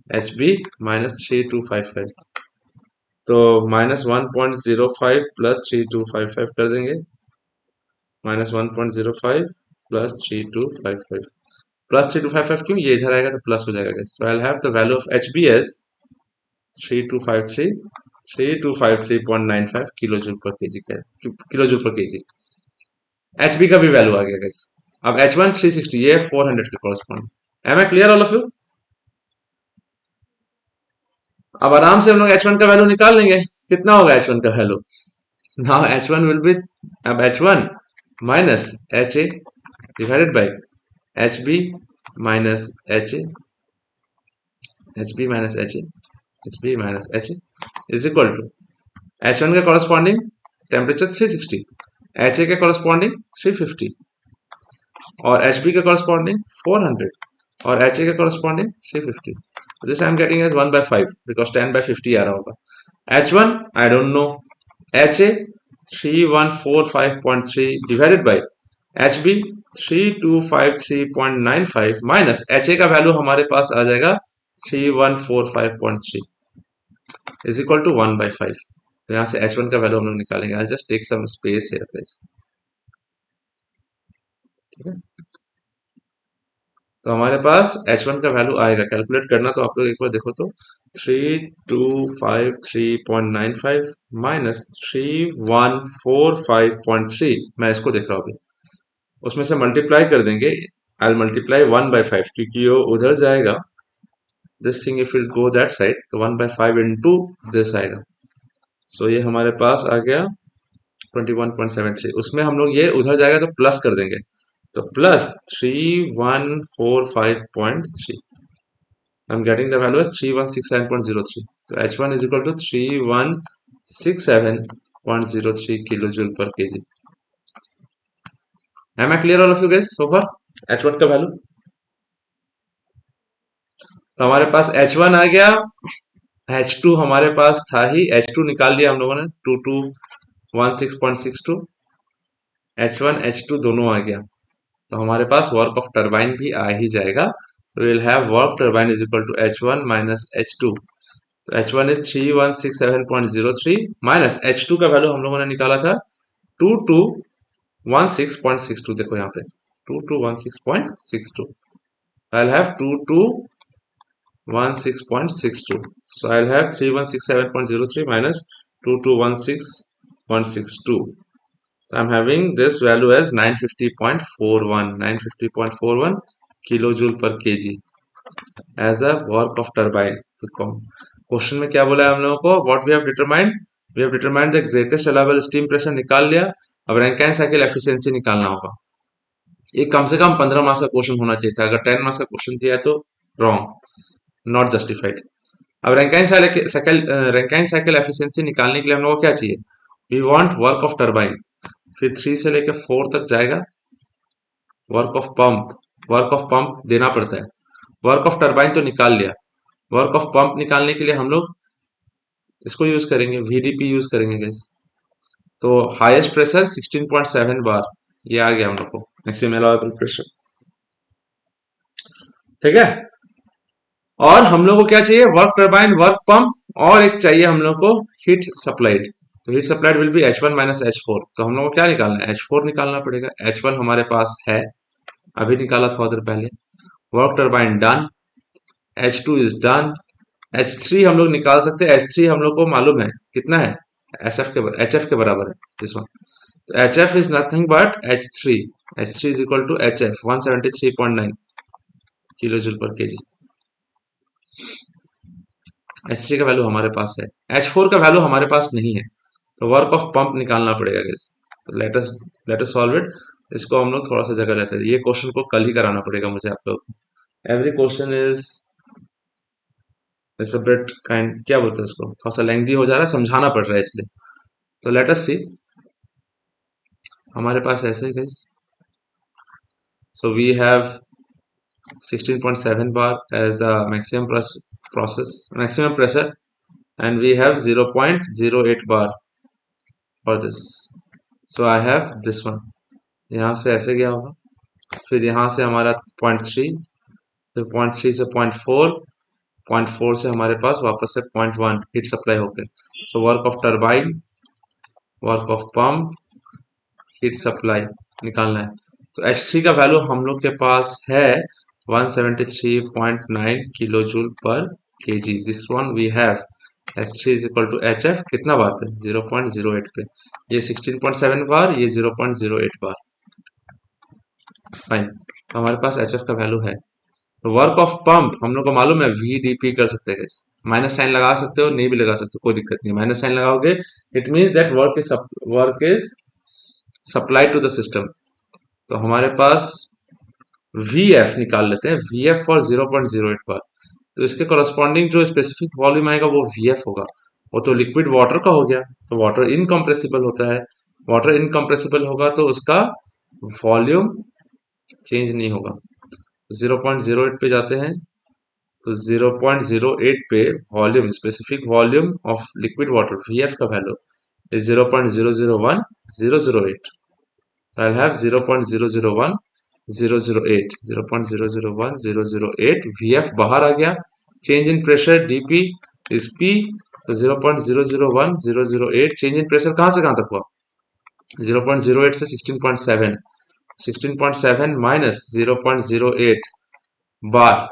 HB minus 3255. तो -1.05 plus 3255 कर देंगे। -1.05 plus 3255 plus 3255 क्यों, ये इधर आएगा तो प्लस हो जाएगा। So I will have the value of H B as 3253.95 kilo joule per KG का kilo joule per KG. H B का भी वैल्यू आ गया गाइस। अब एच वन 360 ये 400 के correspond. Am I clear all of you? अब आराम से हम लोग H1 का वैल्यू निकाल लेंगे। कितना होगा H1 का value? Now H1 will be, अब H1 minus HA divided by HB minus HA HB minus HA HB minus HA is equal to H1 का कॉरेस्पॉन्डिंग टेम्परेचर 360, HA का कॉरेस्पॉन्डिंग 350 और HB का कॉरेस्पॉन्डिंग 400 और HA का corresponding 350। This I am getting as 1/5 because 10/50 आ रहा होगा। H1 I don't know, HA 3145.3 divided by HB 3253.95 minus HA का वैल्यू हमारे पास आ जाएगा 3145.3 इज इक्वल टू 1/5। तो यहाँ से H1 का वैल्यू हम लोग निकालेंगे। I just take some space here guys. ठीक है, तो हमारे पास H1 का वैल्यू आएगा, कैलकुलेट करना तो आप लोग एक बार देखो तो 3253.95 माइनस 3145.3, मैं इसको देख रहा हूँ अभी, उसमें से मल्टीप्लाई कर देंगे। आई मल्टीप्लाई 1/5 क्योंकि वो उधर जाएगा this thing if it go that side तो 1/5 इंटू दिस आएगा। सो ये हमारे पास आ गया 21.73। उसमें हम लोग ये उधर जाएगा तो प्लस कर देंगे, तो plus 3145.3। I am getting the value as 3167.03। तो H1 is equal to 3167.03 kilo joule per KG. Am I clear all of you guys so far? H1 का वैल्यू तो हमारे पास H1 आ गया, H2 हमारे पास था ही, H2 निकाल लिया हम लोगों ने 2216.62, H1 H2 दोनों आ गया। तो हमारे पास वर्क ऑफ टरबाइन भी आ ही जाएगा। तो will have work turbine is equal to H1 minus H2। तो H1 इज 3167.03 माइनस H2 का वैल्यू हम लोगों ने निकाला था 2216.62। देखो यहाँ पे 2216.62। I'll have 2216.62. So I'll have 3167.03 minus 2216.62. I'm having this value as 950.41 kilojoule per kg as a work of turbine. तो क्वेश्चन में क्या बोला है हम लोगों को? What we have determined? We have determined the greatest allowable steam pressure निकाल लिया। अब रैंकाइन साइकिल एफिशिएंसी निकालना होगा। ये कम से कम 15 मार्क्स का क्वेश्चन होना चाहिए था। अगर 10 मार्क्स का क्वेश्चन दिया है तो रॉन्ग, नॉट जस्टिफाइड। अब रैंकाइन साइकिल एफिशिएंसी निकालने के लिए हम लोग को क्या चाहिए? We want work of turbine, फिर 3 से लेकर 4 तक जाएगा। वर्क ऑफ पंप देना पड़ता है। वर्क ऑफ टरबाइन तो निकाल लिया। वर्क ऑफ पंप निकालने के लिए हम लोग इसको यूज करेंगे, VDP यूज करेंगे गैस। तो हाईएस्ट प्रेशर 16.7 बार, ये आ गया हम लोग को मैक्सिमम अलाउएबल प्रेशर। ठीक है, और हम लोग को क्या चाहिए? वर्क टरबाइन, वर्क पंप, और एक चाहिए हम लोग को हीट सप्लाइड। तो heat supplied will be H1 minus H4। तो हम लोग को क्या निकालना है? H4 निकालना पड़ेगा। H1 हमारे पास है, अभी निकाला थोड़ा देर पहले। Work turbine done, H2 is done. H3 हम लोग निकाल सकते हैं। H3 हम लोग को मालूम है कितना है, HF के बराबर है दिस वन। तो HF is nothing but H3। H3 is equal to HF 173.9 kilo joule per KG. H3 का वैल्यू हमारे पास है, H4 का वैल्यू हमारे पास नहीं है। तो वर्क ऑफ पंप निकालना पड़ेगा गैस। तो लेट अस सॉल्व इट। इसको हम लोग थोड़ा सा जगह लेते हैं। ये क्वेश्चन को कल ही कराना पड़ेगा मुझे आप लोग। Every question is a bit kind, क्या बोलते हैं इसको, थोड़ा सा लेंथी हो जा रहा है, समझाना पड़ रहा है इसलिए। तो लेट अस सी, हमारे पास ऐसे है gas. So we have 16.7 bar as a maximum pressure, and we have 0.08 bar for this. So I have this one, यहाँ से ऐसे गया होगा, फिर यहाँ से हमारा 0.3, फिर 0.3 से 0.4, 0.4 से हमारे पास वापस से 0.1 हीट सप्लाई हो गए। So work of turbine, work of pump, heat supply निकालना है। तो H3 का वैल्यू हम लोग के पास है 173.9 kilo joule per KG. This one we have. H3 is equal to HF कितना बार पे? 0.08 पे। ये 16.7 बार, ये 0.08 बार। फाइन, तो हमारे पास HF का वैल्यू है। तो वर्क ऑफ पंप हम लोग को मालूम है, VDP कर सकते हैं। माइनस साइन लगा सकते हो, नहीं भी लगा सकते हो, कोई दिक्कत नहीं। माइनस साइन लगाओगे it means that work is supplied to the system. तो हमारे पास VF निकाल लेते हैं, VF फॉर 0.08 बार। तो इसके करस्पॉन्डिंग जो स्पेसिफिक वॉल्यूम आएगा वो VF होगा। वो तो लिक्विड वाटर का हो गया, तो वाटर इनकम्प्रेसिबल होता है। वाटर इनकम्प्रेसिबल होगा तो उसका वॉल्यूम चेंज नहीं होगा। 0.08 पे जाते हैं, तो 0.08 पे volume, specific volume of liquid water VF का value is 0.001008। I'll have 0.001008, 0.001008 VF बाहर आ गया। Change in pressure DP is P, तो 0.001008 चेंज इन प्रेशर कहां से कहां तक हुआ? 0.08 से 16.7, 16.7 माइनस 0.08 बार,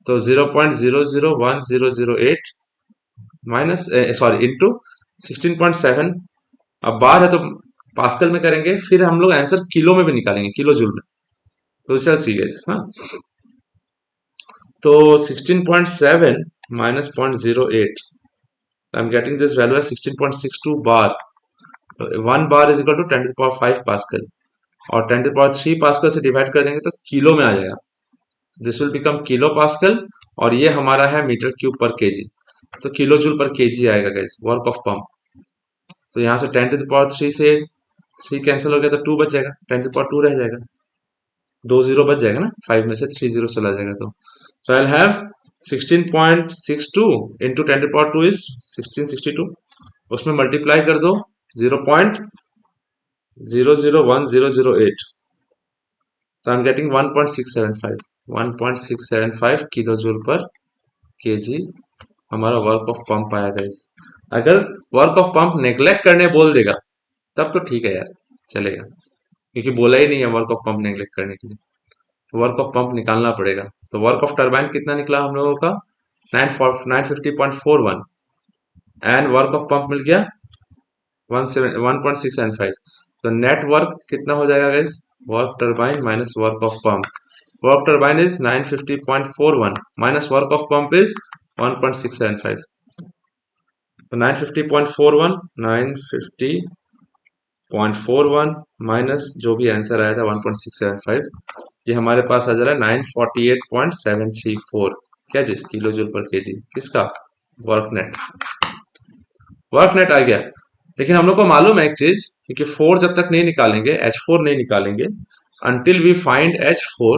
तो 0.001008 माइनस सॉरी इंटू 16.7। अब बार है तो पास्कल में करेंगे, फिर हम लोग आंसर किलो में भी निकालेंगे, किलो जूल में। तो चल सी गाइस, हाँ। तो 16.7 minus 0.08, I'm getting this value as 16.62 bar. 1 bar is equal to 10 to the power 5 pascal, और 10 to the power 3 पास्कल से डिवाइड कर देंगे तो किलो में आ जाएगा. This will become kilo pascal, और ये हमारा है मीटर क्यूब पर केजी, तो किलो जूल पर केजी आएगा गाइस वर्क ऑफ पंप. तो यहाँ से 10 to the power 3 से 3 कैंसिल हो गया तो 2 बच जाएगा, 10 to the power 2 रह जाएगा, 2 जीरो बच जाएगा ना, 5 में से 3 जीरो चला जाएगा. तो so I have 16.62 into 10 to the power 2 is 1662, उसमें मल्टीप्लाई कर दो 0.001008, तो I am getting 1.675 kilo joule per KG हमारा वर्क ऑफ पंप आएगा. इस अगर वर्क ऑफ पंप नेग्लेक्ट करने बोल देगा तब तो ठीक है यार, चलेगा, क्योंकि बोला ही नहीं है वर्क ऑफ पंप नेग्लेक्ट करने के लिए, वर्क ऑफ पंप निकालना पड़ेगा. तो वर्क ऑफ टरबाइन कितना निकला हम लोगों का 950.41, एंड वर्क ऑफ पंप मिल गया 1.675. तो नेट वर्क कितना हो जाएगा guys, work turbine minus work of pump. Work turbine is 950.41 minus work of pump is 1.675. तो 950.41 माइनस जो भी आंसर आया था 1.675, ये हमारे पास आ जा रहा है 948.734 क्या जी किलो जूल पर केजी. किसका वर्क नेट आ गया. लेकिन हम लोग को मालूम है एक चीज, क्योंकि 4 जब तक नहीं निकालेंगे, H4 नहीं निकालेंगे, until we find H4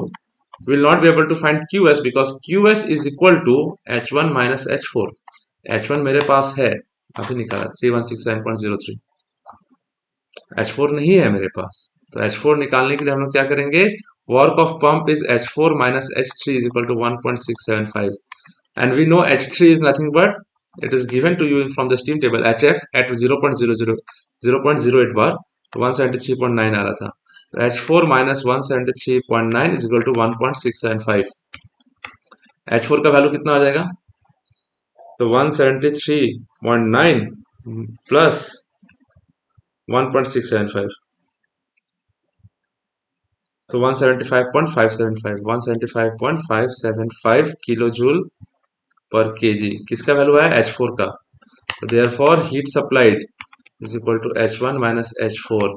we will not be able to find QS, because QS is equal to H1 minus H4. H1 मेरे पास है, अभी निकाला 3167.03, H4 नहीं है मेरे पास. तो H4 निकालने के लिए हम लोग क्या करेंगे, work of pump is H4 minus H3 is equal to 1.675, and we know H3 is nothing but it is given to you from the steam table, HF at 0.08 bar, 173.9 आ रहा था. तो H4 minus 173.9 is equal to 1.675. H4 का value कितना आ जाएगा, तो 173.9 plus 1.675, तो 175.575 kilo joule per KG. किसका value है, H4 का. तो therefore heat supplied is equal to H1 minus H4.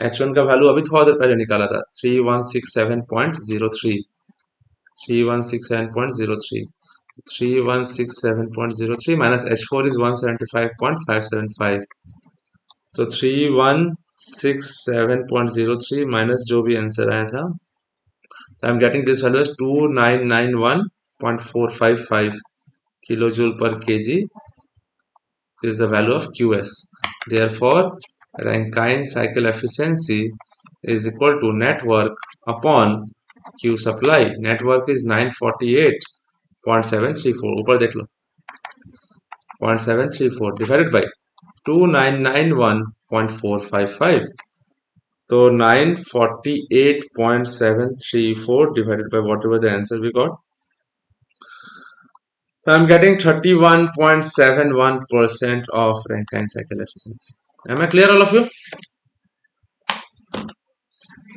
H1 का वैल्यू अभी थोड़ा देर पहले निकाला था 3167.03, 3167.03 minus H4 is 175.575. So 3167.03 minus जो भी आंसर आया था, so I'm getting this value as 2991.455 kilojoule per kg is the value of QS. Therefore, Rankine cycle efficiency is equal to net work upon Q supply. Net work is 948.734. ऊपर देख लो 0.734 divided by 2991.455. So 948.734 divided by whatever the answer we got. So I'm getting 31.71% of Rankine cycle efficiency. Am I clear, all of you?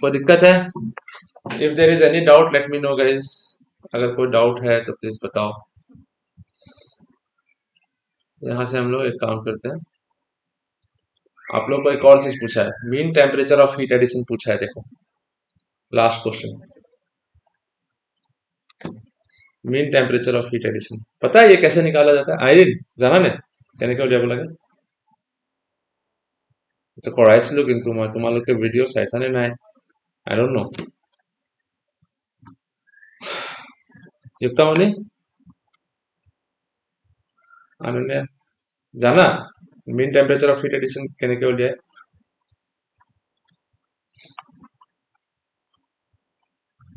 कोई दिक्कत है? If there is any doubt, let me know, guys. अगर कोई doubt है तो please बताओ. यहाँ से हम लोग एक काम करते हैं, आप लोग को एक और चीज पूछा है, mean temperature of heat addition पूछा है. देखो last question, mean temperature of heat addition. पता है ये कैसे निकाला जाता है? आयरिन জানা নে কেনেকৈ উলিয়াব লাগে? তো কৰাইছিলো কিন্তু মই তোমালোকে ভিডিও চাইছানে নাই I don't know. Yuktamani Ananya জানা mean temperature of heat addition কেনেকৈ উলিয়ায়?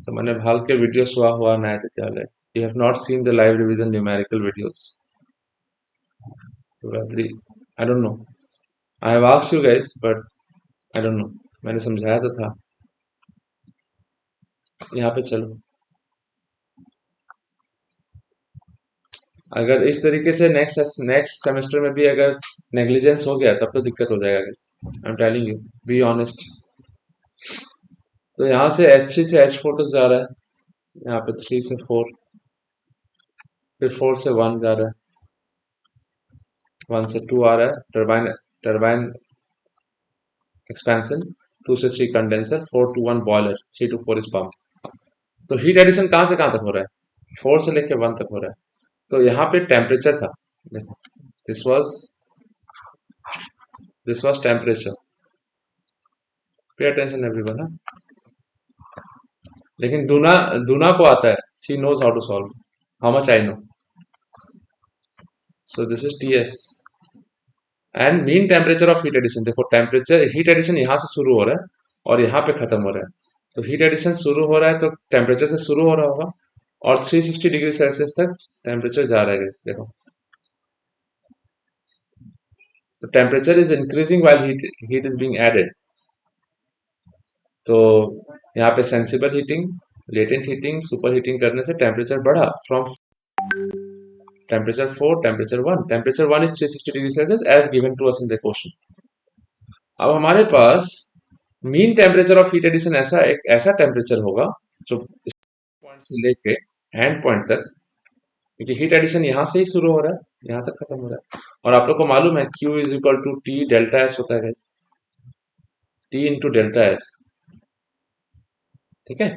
তো মানে ভালকে ভিডিও চোৱা হোৱা নাই তেতিয়াহলে. You have not seen the live revision numerical videos. Probably, I don't know. I have asked you guys, but I don't know. मैंने समझाया तो था. यहाँ पे चलो, अगर इस तरीके से नेक्स्ट सेमेस्टर में भी अगर नेग्लिजेंस हो गया तब तो दिक्कत हो जाएगा guys. I am telling you, be honest. तो यहाँ से S3 से H4 तक जा रहा है, यहाँ पे 3 से 4, फिर 4 से 1 जा रहा है, 1 से 2 आ रहा है, टरबाइन टरबाइन एक्सपेंशन, 2 से 3 condenser, 4 to 1 boiler, 3 to 4 is pump. तो हीट एडिशन कहाँ से कहाँ तक हो रहा है? 4 से लेके 1 तक हो रहा है। तो यहाँ पे टेम्परेचर था, देखो, this was temperature. Pay attention everyone. लेकिन दूना दूना को आता है, she knows how to solve, how much I know. So this is T S and mean temperature of heat addition. देखो टेम्परेचर, हीट एडिशन यहाँ से शुरू हो रहा है और यहाँ पे खत्म हो रहा है। तो हीट एडिशन शुरू हो रहा है तो टेम्परेचर से शुरू हो रहा होगा और 360 डिग्री सेल्सियस तक टेम्परेचर जा रहा है guys, देखो। तो temperature is increasing while heat is being added. तो यहाँ पे sensible heating, latent heating, super heating करने से टेम्परेचर बढ़ा from temperature 4, temperature 1। Temperature 1 is 360 degree Celsius as given to us in the question. अब हमारे पास mean temperature of heat addition ऐसा एक ऐसा टेम्परेचर होगा जो पॉइंट से लेके एंड पॉइंट तक, क्योंकि हीट एडिशन यहाँ से ही शुरू हो रहा है, यहाँ तक खत्म हो रहा है। और आप लोग को मालूम है Q is equal to T delta S होता है guys, T into delta S, ठीक है,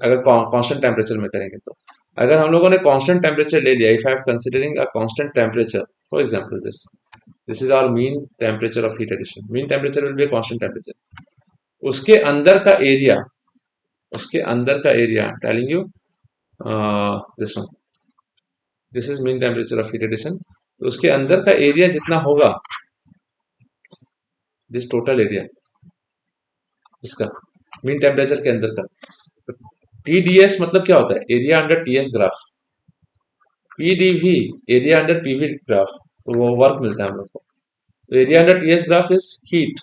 अगर कांस्टेंट टेम्परेचर में करेंगे तो। अगर हम लोगों ने कांस्टेंट टेम्परेचर ले लिया, if I am considering a constant temperature, for example this is our mean temperature of heat addition. Mean temperature will be constant temperature. उसके अंदर का area, telling you this one, this is mean temperature of heat addition. तो उसके अंदर का area जितना होगा, this total area इसका मीन टेम्परेचर के अंदर का, तो TDS मतलब क्या होता है? Area under TS graph. PdV area under PV graph, तो वो वर्क मिलता है हम लोग को। तो area under TS graph is heat.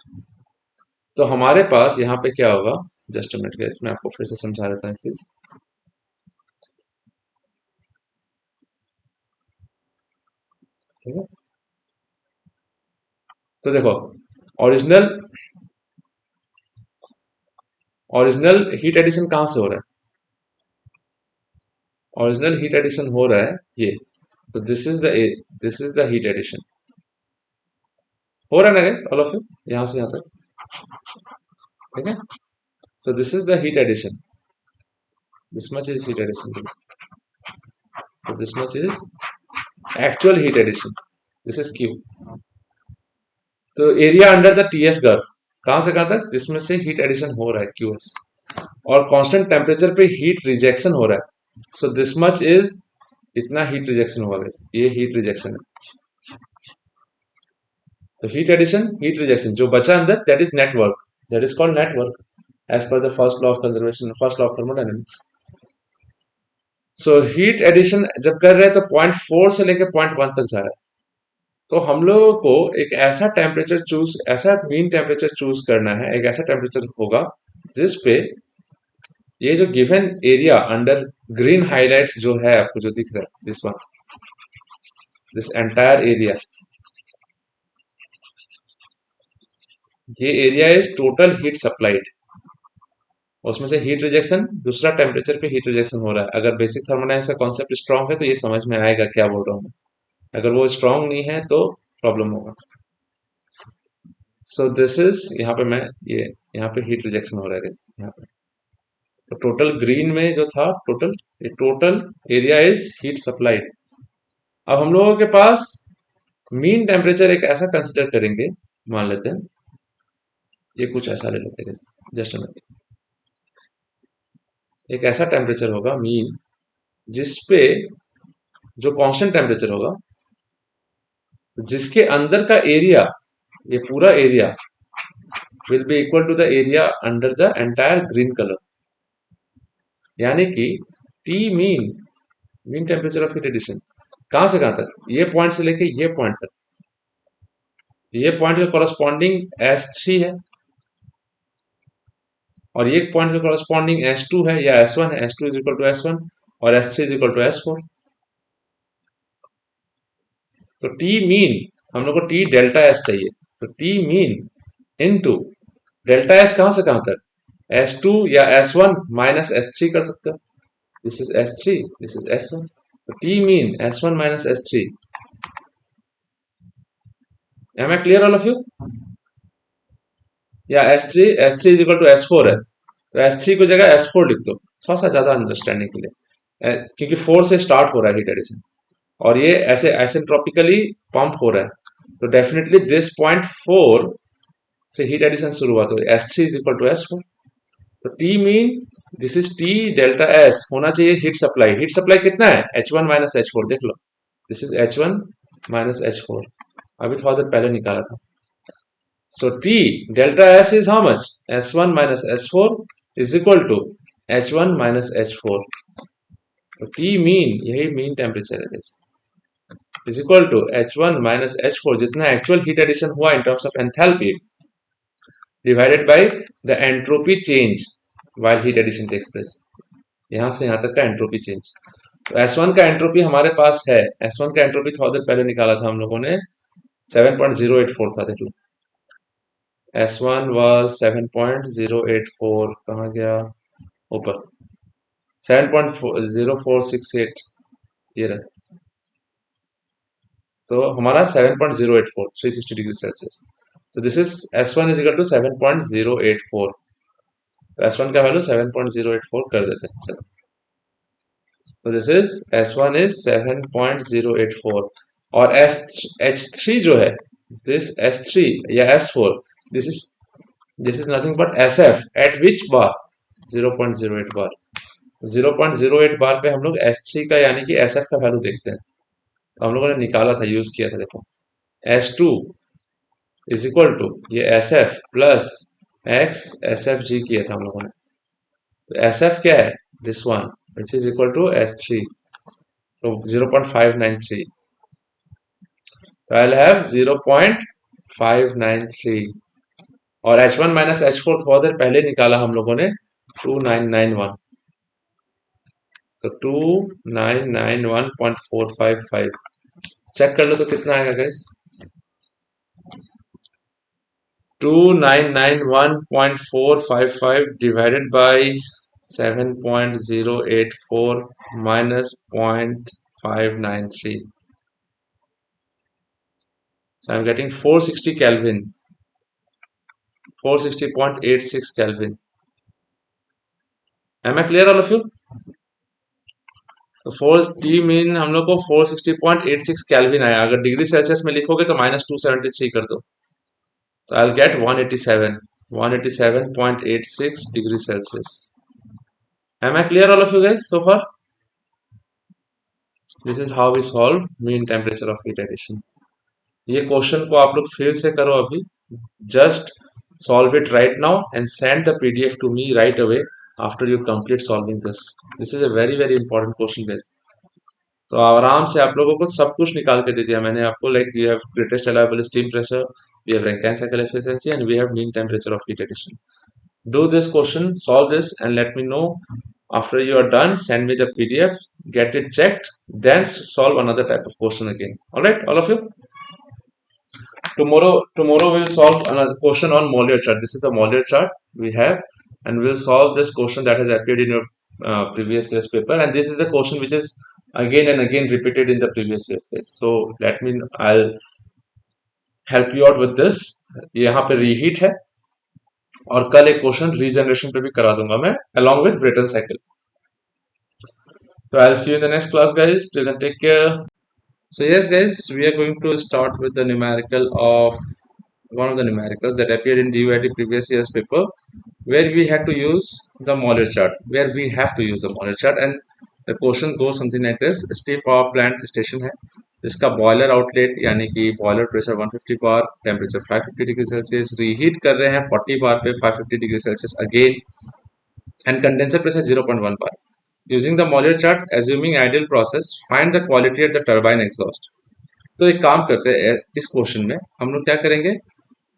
तो हमारे पास यहाँ पे क्या होगा, जस्ट अ मिनट गाइस, मैं आपको फिर से समझा देता हूँ चीज, ठीक है। तो देखो, ओरिजिनल ओरिजिनल हीट एडिशन कहाँ से हो रहा है? ओरिजिनल हीट एडिशन हो रहा है ये। तो this is the heat addition हो रहा है ना गाइस, ऑल ऑफ यू, यहाँ से यहाँ तक, ठीक है। So this is the heat addition, this much is heat addition, so this much is actual heat addition, this is Q। तो area under the TS curve, कहां से कहां तक, जिसमें से हीट एडिशन हो रहा है QS, और कांस्टेंट टेम्परेचर पे हीट रिजेक्शन हो रहा है। सो दिस मच इज, इतना हीट रिजेक्शन होगा, ये हीट रिजेक्शन है। तो हीट एडिशन, हीट रिजेक्शन, जो बचा अंदर, that is net work, that is called net work as per the first law of conservation, first law of thermodynamics. So heat addition जब कर रहे हैं तो 0.4 से लेकर 0.1 तक जा रहा है। तो हम लोगों को एक ऐसा टेम्परेचर चूज, ऐसा मीन टेम्परेचर चूज करना है, एक ऐसा टेम्परेचर होगा जिस पे ये जो given area under green highlights जो है आपको जो दिख रहा है, this one, this entire area, ये area is total heat supplied. उसमें से हीट रिजेक्शन, दूसरा टेम्परेचर पे हीट रिजेक्शन हो रहा है। अगर बेसिक थर्मोडायनामिक्स का कॉन्सेप्ट स्ट्रांग है तो ये समझ में आएगा क्या बोल रहा हूँ। अगर वो स्ट्रांग नहीं है तो प्रॉब्लम होगा। सो दिस इज, यहाँ पे मैं ये, यहाँ पे हीट रिजेक्शन हो रहा है guys, यहाँ पे। तो टोटल ग्रीन में जो था, टोटल, ये total area is heat supplied. अब हम लोगों के पास मीन टेम्परेचर एक ऐसा कंसिडर करेंगे, मान लेते हैं ये कुछ ऐसा ले लेते हैं जस्ट, एक ऐसा टेम्परेचर होगा मीन जिस पे जो कांस्टेंट टेम्परेचर होगा, तो जिसके अंदर का एरिया, ये पूरा area will be equal to the area under the entire green colour. यानी कि T mean, mean temperature of heat addition, कहां से कहां तक, ये पॉइंट से लेके ये पॉइंट तक, ये पॉइंट का कॉरस्पॉन्डिंग S3 है और ये पॉइंट का कॉरस्पॉन्डिंग S2 है या S1 है। S2 is equal to S1 और S3 is equal to S4। तो टी मीन, हम लोग को टी डेल्टा एस चाहिए, तो T mean into delta S कहां से कहां तक, S2 या S1 माइनस S3 कर सकते हो। This is S3, this is S1। तो T mean S1 minus S3. Am I clear all of you? या S3 is equal to S4 है, तो S3 को जगह S4 लिख दो, थोड़ा सा ज्यादा अंडरस्टैंडिंग के लिए, क्योंकि 4 से स्टार्ट हो रहा है हीट एडिशन और ये ऐसे आइसेंट्रोपिकली पंप हो रहा है, तो डेफिनेटली दिस पॉइंट 4 से हीट एडिशन शुरू हुआ, तो S3 is equal to S4. तो T mean this is T delta S होना चाहिए हीट सप्लाई कितना है H1 माइनस H4, देख लो, this is H1 minus H4, अभी थोड़ा देर पहले निकाला था. So T delta S is how much? S1 minus S4 is equal to H1 minus H4. तो T mean, यही mean temperature है guys, is equal to H1 minus H4, जितना actual heat addition हुआ in terms of enthalpy divided by the entropy change while heat addition takes place. यहाँ से यहाँ तक का entropy change. तो S1 का entropy हमारे पास है, S1 का entropy थोड़ा देर पहले निकाला था हम लोगों ने, 7.084 था, देख लो. S1 was 7.084, कहाँ गया, ऊपर 7.0468, ये रहा, तो हमारा 7.084, 360 degree Celsius. So this is S1 is equal to 7.084. तो S1 का वैल्यू 7.084 कर देते हैं, चलो. So this is S1 is 7.084 और H3 जो है, this S3 या S4, this is nothing but SF at which bar 0.08 bar. 0.08 bar पे हम लोग S3 का यानी कि SF का वैल्यू देखते हैं, तो हम लोगों ने निकाला था, यूज किया था, देखो S2 इज इक्वल टू ये SF प्लस X SFG किया था हम लोगों ने. तो SF क्या है, this one which is equal to S3, तो 0.593, तो आई विल हैव 0.593 और H1 माइनस H4 थोड़ा देर पहले निकाला हम लोगों ने 2991, तो 2991.455 चेक कर लो तो कितना आएगा guys, 2991.455 divided by 7.084 minus 0.593, so I'm getting 460 Kelvin, 460.86 Kelvin. Am I clear all of you? तो 4T मीन हम लोग को 460.86 केल्विन आया, अगर डिग्री सेल्सियस में लिखोगे तो -273 कर दो, तो I will gate 187.86 degree Celsius. Am I clear all of you guys so far? This is how we solve mean temperature of heat addition. ये क्वेश्चन को आप लोग फिर से करो अभी, just solve it right now and send the PDF to me right away after you complete solving this. This is a very very important question guys. तो आराम से आप लोगों को सब कुछ निकाल के दे दिया मैंने आपको, like we have greatest allowable steam pressure, we have Rankine cycle efficiency and we have mean temperature of heat addition. Do this question, solve this and let me know. After you are done, send me the PDF, get it checked, then solve another type of question again. All right, all of you. Tomorrow we'll solve another question on Mollier chart. This is the Mollier chart we have, and we'll solve this question that has appeared in your previous year's paper. And this is a question which is again and again repeated in the previous year's case. So I'll help you out with this. यहाँ पे reheat है और कल एक question regeneration पे भी करा दूंगा मैं along with Brayton cycle. So I'll see you in the next class guys. Till then, take care. So yes guys, we are going to start with the numerical of one of the numericals that appeared in DUIT previous year's paper, where we had to use the Mollier chart, and the question goes something like this. Steam power plant station है, जिसका boiler outlet यानी कि boiler pressure 150 बार, temperature 550 degree Celsius, reheat कर रहे हैं 40 बार पे 550 degree Celsius again, and condenser pressure 0.1 bar. Using the Mollier chart, assuming ideal process, find the quality at the turbine exhaust. तो एक काम करते हैं, इस क्वेश्चन में हम लोग क्या करेंगे,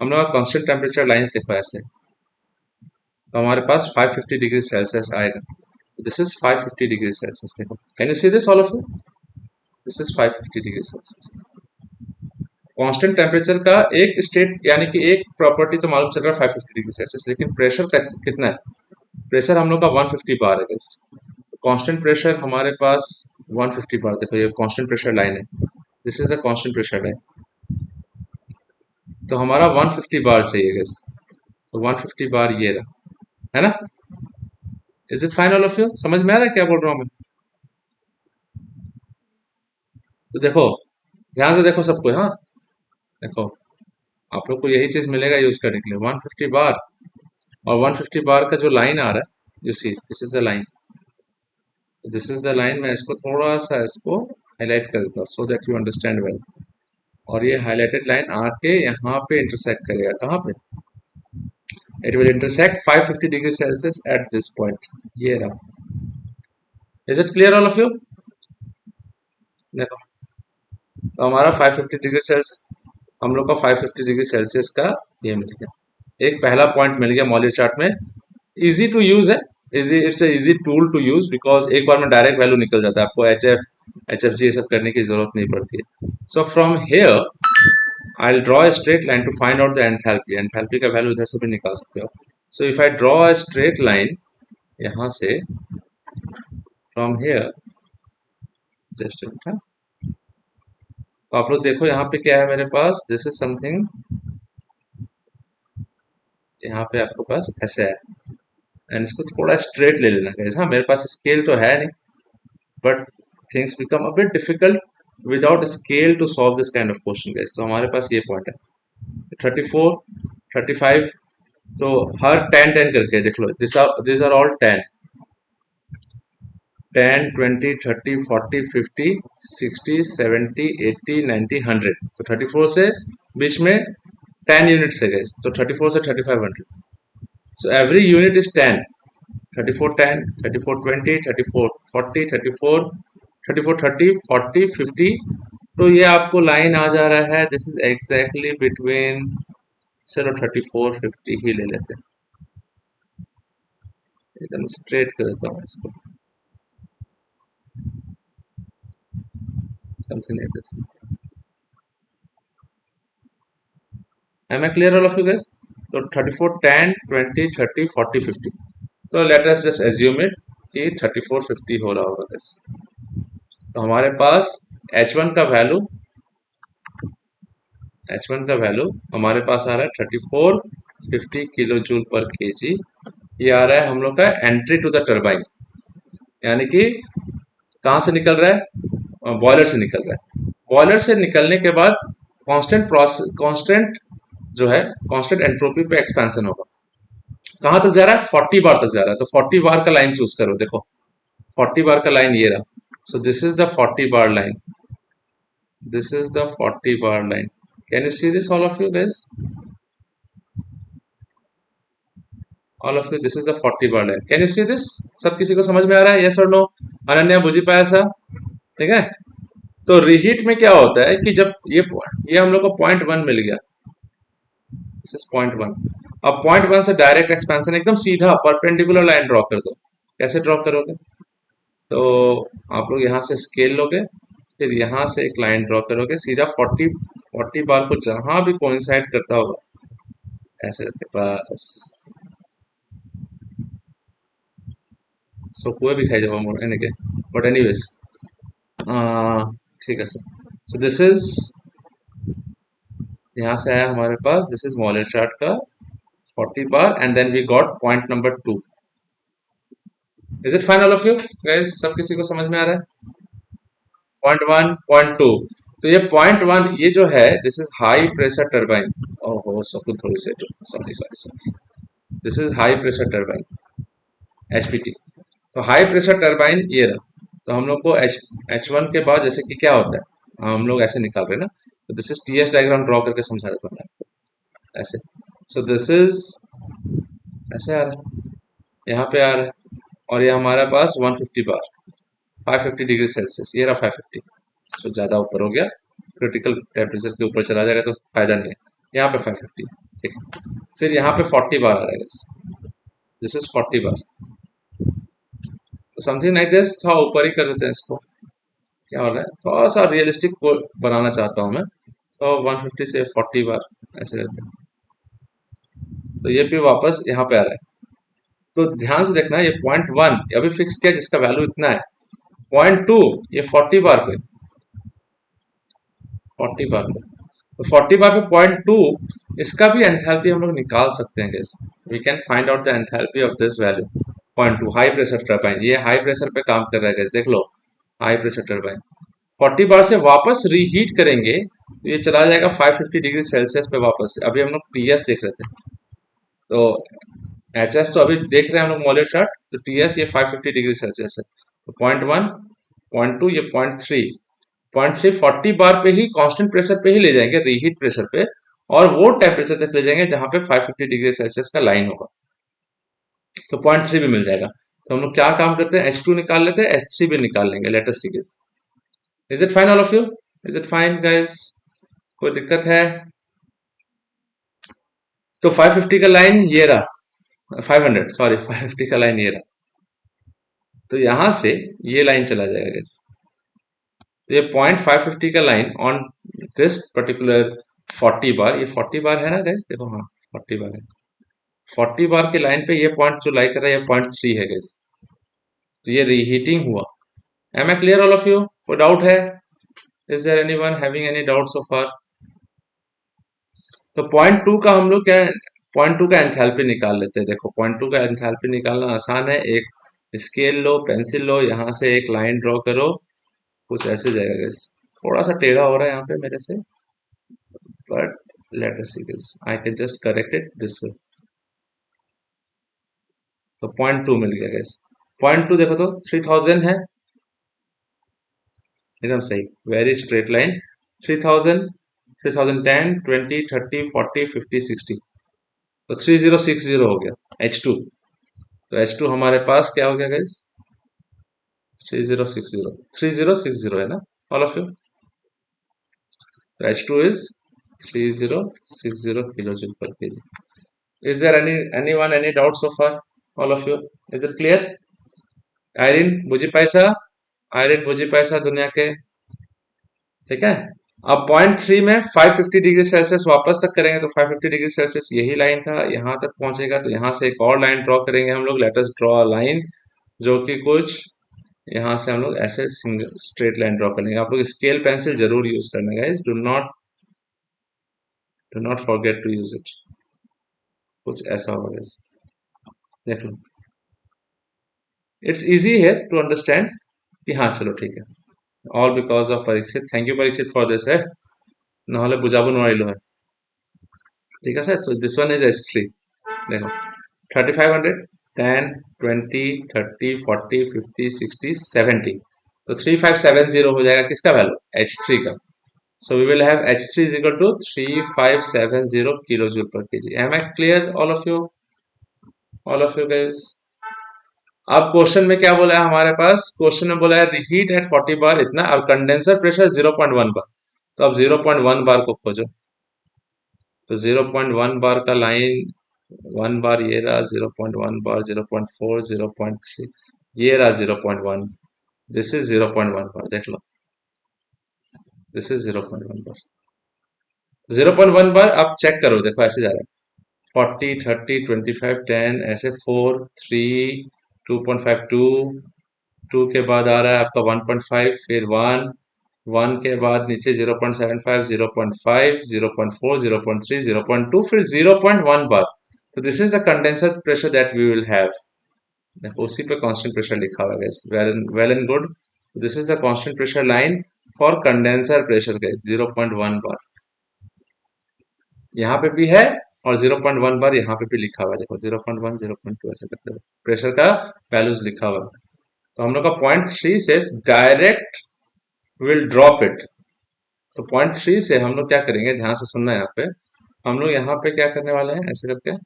हम लोग कांस्टेंट टेम्परेचर लाइंस देखो ऐसे, तो हमारे पास 550 डिग्री सेल्सियस आएगा. दिस इज 550 डिग्री सेल्सियस, देखो, can you see this all of you, this is 550 degree Celsius. Constant temperature का एक स्टेट यानी कि एक प्रॉपर्टी तो मालूम चल रहा है 550 डिग्री सेल्सियस, लेकिन प्रेशर कितना है, प्रेशर हम लोग का 150 बार है. कांस्टेंट प्रेशर हमारे पास 150 बार, देखो ये कांस्टेंट प्रेशर लाइन है, this is a constant pressure line, तो हमारा 150 बार चाहिए गैस, तो 150 बार ये रहा, है ना? Is it fine all of you? समझ में आ रहा है क्या बोल रहा हूँ मैं? तो देखो, ध्यान से देखो सबको, हाँ देखो, आप लोग को यही चीज मिलेगा यूज करने के लिए, 150 बार और 150 बार का जो लाइन आ रहा है, you see this is the line, this is the line, मैं इसको थोड़ा सा इसको हाईलाइट कर देता हूँ so that you understand well, और ये हाईलाइटेड लाइन आके यहाँ पे इंटरसेक्ट करेगा, कहाँ पे? It will intersect 550 degree Celsius at this point, ये रहा। Is it clear all of you? देखो, तो हमारा 550 डिग्री सेल्सियस, हम लोग का 550 डिग्री सेल्सियस का ये मिल गया, एक पहला पॉइंट मिल गया मॉलियर चार्ट में। इजी टू यूज है, easy, it's easy tool to use, because एक बार में डायरेक्ट वैल्यू निकल जाता है, आपको एच एफ जी ये सब करने की जरूरत नहीं पड़ती है। So from here I will draw a straight line to find out the enthalpy, enthalpy का वैल्यू इधर से भी निकाल सकते हो। So if I draw a straight line यहाँ से फ्रॉम हेयर, जस्ट तो आप लोग देखो यहाँ पे क्या है मेरे पास, दिस इज समथिंग, यहाँ पे आपके पास ऐसे है, एंड इसको थोड़ा स्ट्रेट ले लेना गाइस। हाँ, मेरे पास स्केल तो है नहीं, but things become a bit difficult without scale to solve this kind of question guys. तो हमारे पास ये पॉइंट है 34, 35, तो हर 10 10 करके देख लो, दिस आर ऑल 10, 10, 20, 30, 40, 50, 60, 70, 80, 90, 100, तो 34 से बीच में 10 यूनिट्स है गाइस, तो 34 से 3500, so every unit is 10, 34 10, 34 20, 34 40, 34 34 30, 40, 50, तो ये आपको लाइन आ जा रहा है, दिस इज एग्जैक्टली बिटवीन, चलो 34 50 ही ले लेते हैं, एकदम स्ट्रेट कर देता हूँ इसको, something like this. Am I clear all of you guys? तो 34 10 20 30 40 50, तो let us just assume it कि 34 50 हो रहा होगा गाइस। तो हमारे पास H1 का वैल्यू, H1 का वैल्यू हमारे पास आ रहा है 3450 किलो जूल पर केजी, ये आ रहा है हम लोग का एंट्री टू द टरबाइन, यानी कि कहाँ से निकल रहा है? बॉयलर से निकल रहा है। बॉयलर से निकलने के बाद कांस्टेंट प्रोसेस, कांस्टेंट जो है, कांस्टेंट एंट्रोपी पे एक्सपेंशन होगा। कहाँ तक जा रहा है? 40 बार तक जा रहा है, तो 40 बार का लाइन चूज करो, देखो 40 बार का लाइन ये रहा, सो this is the 40 bar line, this is the 40 bar line, can you see this all of you guys? All of you, this is the 40 bar line, can you see this? सब किसी को समझ में आ रहा है? yes or no? Ananya बुझी पाया सा? ठीक है। तो रीहीट में क्या होता है कि जब ये हम लोग को पॉइंट 1 मिल गया, दिस इज पॉइंट 1, अब पॉइंट 1 से डायरेक्ट एक्सपेंशन एकदम सीधा परपेंडिकुलर लाइन ड्रॉ कर दो, कैसे ड्रॉ करोगे? तो आप लोग यहाँ से स्केल लोगे, फिर यहाँ से एक लाइन ड्रॉ करोगे सीधा 40 बार को जहां भी कोइंसाइड करता होगा ऐसे करके बस, सो कोई भी खाई जाओ मोर एने के, बट एनीवेज ठीक है सर। सो दिस इज, यहाँ से आया हमारे पास, दिस इज मॉलर चार्ट का 40 bar, and then we got point number 2। Is it fine all of you guys? सब किसी को समझ में आ रहा है? पॉइंट 1 पॉइंट 2, तो ये पॉइंट 1 ये जो है, this is high pressure turbine, ओहो सब थोड़ी से, sorry sorry sorry, this is high pressure turbine HPT, तो हाई प्रेशर टर्बाइन ये रहा, तो हम लोग को H1 के बाद जैसे कि क्या होता है, हम लोग ऐसे निकाल रहे हैं ना, तो this is TS diagram draw करके समझा देता हूँ मैं आपको ऐसे, सो दिस इज ऐसे आ रहा है, यहाँ पे आ रहा है, और ये हमारे पास 150 बार 550 डिग्री सेल्सियस, ये रहा 550, तो ज़्यादा ऊपर हो गया, क्रिटिकल टेम्परेचर के ऊपर चला जाएगा तो फायदा नहीं है, यहाँ पे 550, ठीक है। फिर यहाँ पे 40 बार आ रहा है, दिस इज 40 बार, तो समथिंग लाइक दिस, थोड़ा ऊपर ही कर देते हैं इसको, क्या हो रहा है, थोड़ा सा रियलिस्टिक को बनाना चाहता हूँ मैं, तो 150 से 40 बार ऐसे करके, तो ये भी वापस यहाँ पे आ रहा है। तो ध्यान से देखना, ये पॉइंट 1 अभी फिक्स किया जिसका वैल्यू इतना है, 0.2 ये 40 बार पे, 40 बार पे, तो 40 बार पे 0.2, इसका भी एंथैल्पी हम लोग निकाल सकते हैं guys. We can find out the enthalpy of this value 0.2। High pressure turbine, ये हाई प्रेशर पे काम कर रहा है गाइस, देख लो, हाई प्रेशर टरबाइन 40 बार से वापस रीहीट करेंगे तो ये चला जाएगा 550 डिग्री सेल्सियस पे वापस। अभी हम लोग पीएस देख रहे थे, तो एचएस तो अभी देख रहे हैं हम लोग मॉलिक्यूलर चार्ट, तो टीएस ये 550 डिग्री सेल्सियस है, तो 0.1, 0.2, ये 0.3, 0.3 40 बार पे ही कांस्टेंट प्रेशर पे ही ले जाएंगे, रीहीट प्रेशर पे, और वो टेम्परेचर तक ले जाएंगे जहां पे 550 डिग्री सेल्सियस का लाइन होगा, तो 0.3 भी मिल जाएगा। तो हम लोग क्या काम करते हैं, H2 निकाल लेते हैं, H3 भी निकाल लेंगे। Let us see this. Is it fine all of you? Is it fine guys? कोई दिक्कत है? तो 550 का लाइन ये रहा, 500 सॉरी, 550 का लाइन ये रहा, तो यहां से ये लाइन चला जाएगा गाइस, तो ये 0.550 का लाइन ऑन दिस पर्टिकुलर 40 बार, ये 40 बार है ना गाइस, देखो, हाँ 40 बार है, 40 बार के लाइन पे ये पॉइंट जो लाई कर रहा है ये 0.3 है गाइस, तो ये रीहीटिंग हुआ। Am I clear all of you? कोई डाउट है? Is there anyone having any doubt so far? तो 0.2 का हम लोग क्या, 0.2 का एंथैल्पी निकाल लेते हैं। देखो 0.2 का एंथैल्पी निकालना आसान है, एक स्केल लो, पेंसिल लो, यहाँ से एक लाइन ड्रॉ करो, कुछ ऐसे जाएगा गाइस, थोड़ा सा टेढ़ा हो रहा है यहाँ पे मेरे से, but let us see this, I can just correct it this way. तो 0.2 मिल गया गाइस, 0.2 देखो तो 3000 है, एकदम सही, वेरी स्ट्रेट लाइन, 3000, 3010, 20, 30, 40, 50, 60, तो 3060 हो गया H2। तो H2 हमारे पास क्या हो गया गाइस, 3060, 3060 है ना ऑल ऑफ यू? तो H2 is 3060 kilo joule per KG. Is there anyone any doubt so far all of you? is it clear? Irene बुझी पैसा, आयरिन बुझी पैसा दुनिया के, ठीक है। अब 0.3 में 550 डिग्री सेल्सियस वापस तक करेंगे, तो 550 डिग्री सेल्सियस यही लाइन था, यहाँ तक पहुंचेगा, तो यहाँ से एक और लाइन ड्रॉ करेंगे हम लोग। लेट अस ड्रॉ लाइन जो कि कुछ यहाँ से हम लोग ऐसे सिंगल स्ट्रेट लाइन ड्रॉ करेंगे। आप लोग स्केल पेंसिल जरूर यूज करना guys, do not forget to use it. कुछ ऐसा होगा गाइस, देख लो, इट्स इजी है टू अंडरस्टैंड कि हाँ चलो ठीक है, all because of Parikshit, thank you Parikshit for this है, নহলে বুঝাবো নোৱাৰিলো হয়, ঠিক আছে। So this one is H3, देखो 3500, 10, 20, 30, 40, 50, 60, 70, तो 3570 हो जाएगा किसका वैल्यू, H3 का। So we will have H3 is equal to 3570 kilo joule per KG. Am I clear all of you? All of you guys? अब क्वेश्चन में क्या बोला है हमारे पास, क्वेश्चन में बोला है रीहीट एट 40 बार इतना, अब कंडेंसर प्रेशर 0.1 बार, तो अब 0.1 बार को खोजो, तो 0.1 बार का लाइन, 1 बार ये रहा, 0.1 बार, 0.4, 0.3, ये रहा 0.1, दिस इज 0.1 बार, देख लो, दिस इज 0.1 बार, 0.1 बार आप चेक करो, देखो ऐसे जा रहा है 40, 30, 25, 10, ऐसे 4, 3, 2.5, 2 के बाद आ रहा है आपका 1.5, फिर 1, 1 के बाद नीचे 0.75, 0.5, 0.4, 0.3, 0.2, फिर 0.1 बार, तो this is the condenser pressure that we will have. देखो उसी पे कांस्टेंट प्रेशर लिखा हुआ है, well and good, this is the constant pressure line for condenser pressure guys, 0.1 bar यहाँ पे भी है, और 0.1 बार यहाँ पे भी लिखा हुआ है, देखो 0.1, 0.2 ऐसे करते हुए प्रेशर का वैल्यूज लिखा हुआ है। तो हम लोग का 0.3 से डायरेक्ट विल ड्रॉप इट, तो 0.3 से हम लोग क्या करेंगे, ध्यान से सुनना है यहाँ पे, हम लोग यहाँ पे क्या करने वाले हैं ऐसे करके,